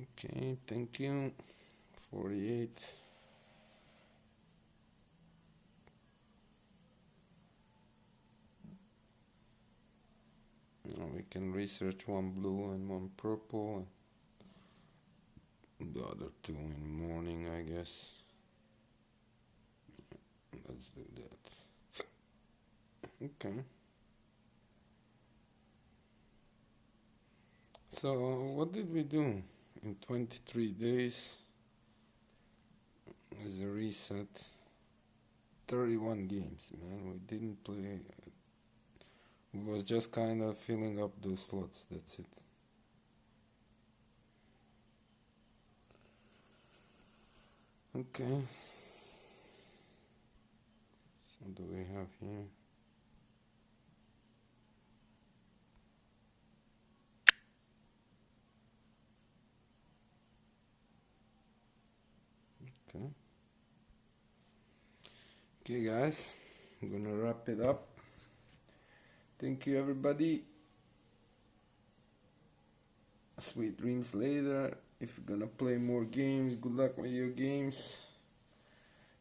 Okay, thank you. 48. Now we can research one blue and one purple, and the other two in the morning, I guess. Let's do that. Okay. So, what did we do in 23 days as a reset? 31 games, man. We didn't play. We was just kind of filling up those slots, that's it. Okay. What do we have here? Okay. Okay, guys, I'm gonna wrap it up. Thank you, everybody. Sweet dreams later. If you're gonna play more games, good luck with your games.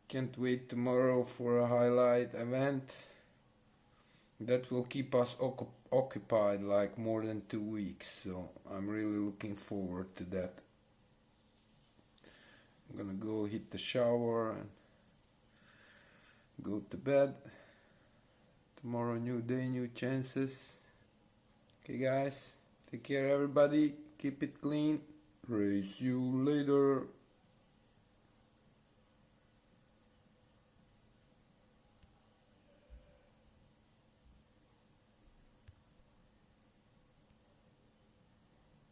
Can't wait tomorrow for a highlight event. That will keep us occupied like more than 2 weeks, so I'm really looking forward to that. I'm gonna go hit the shower and go to bed. Tomorrow, new day, new chances. Okay, guys, take care, everybody. Keep it clean. Race you later.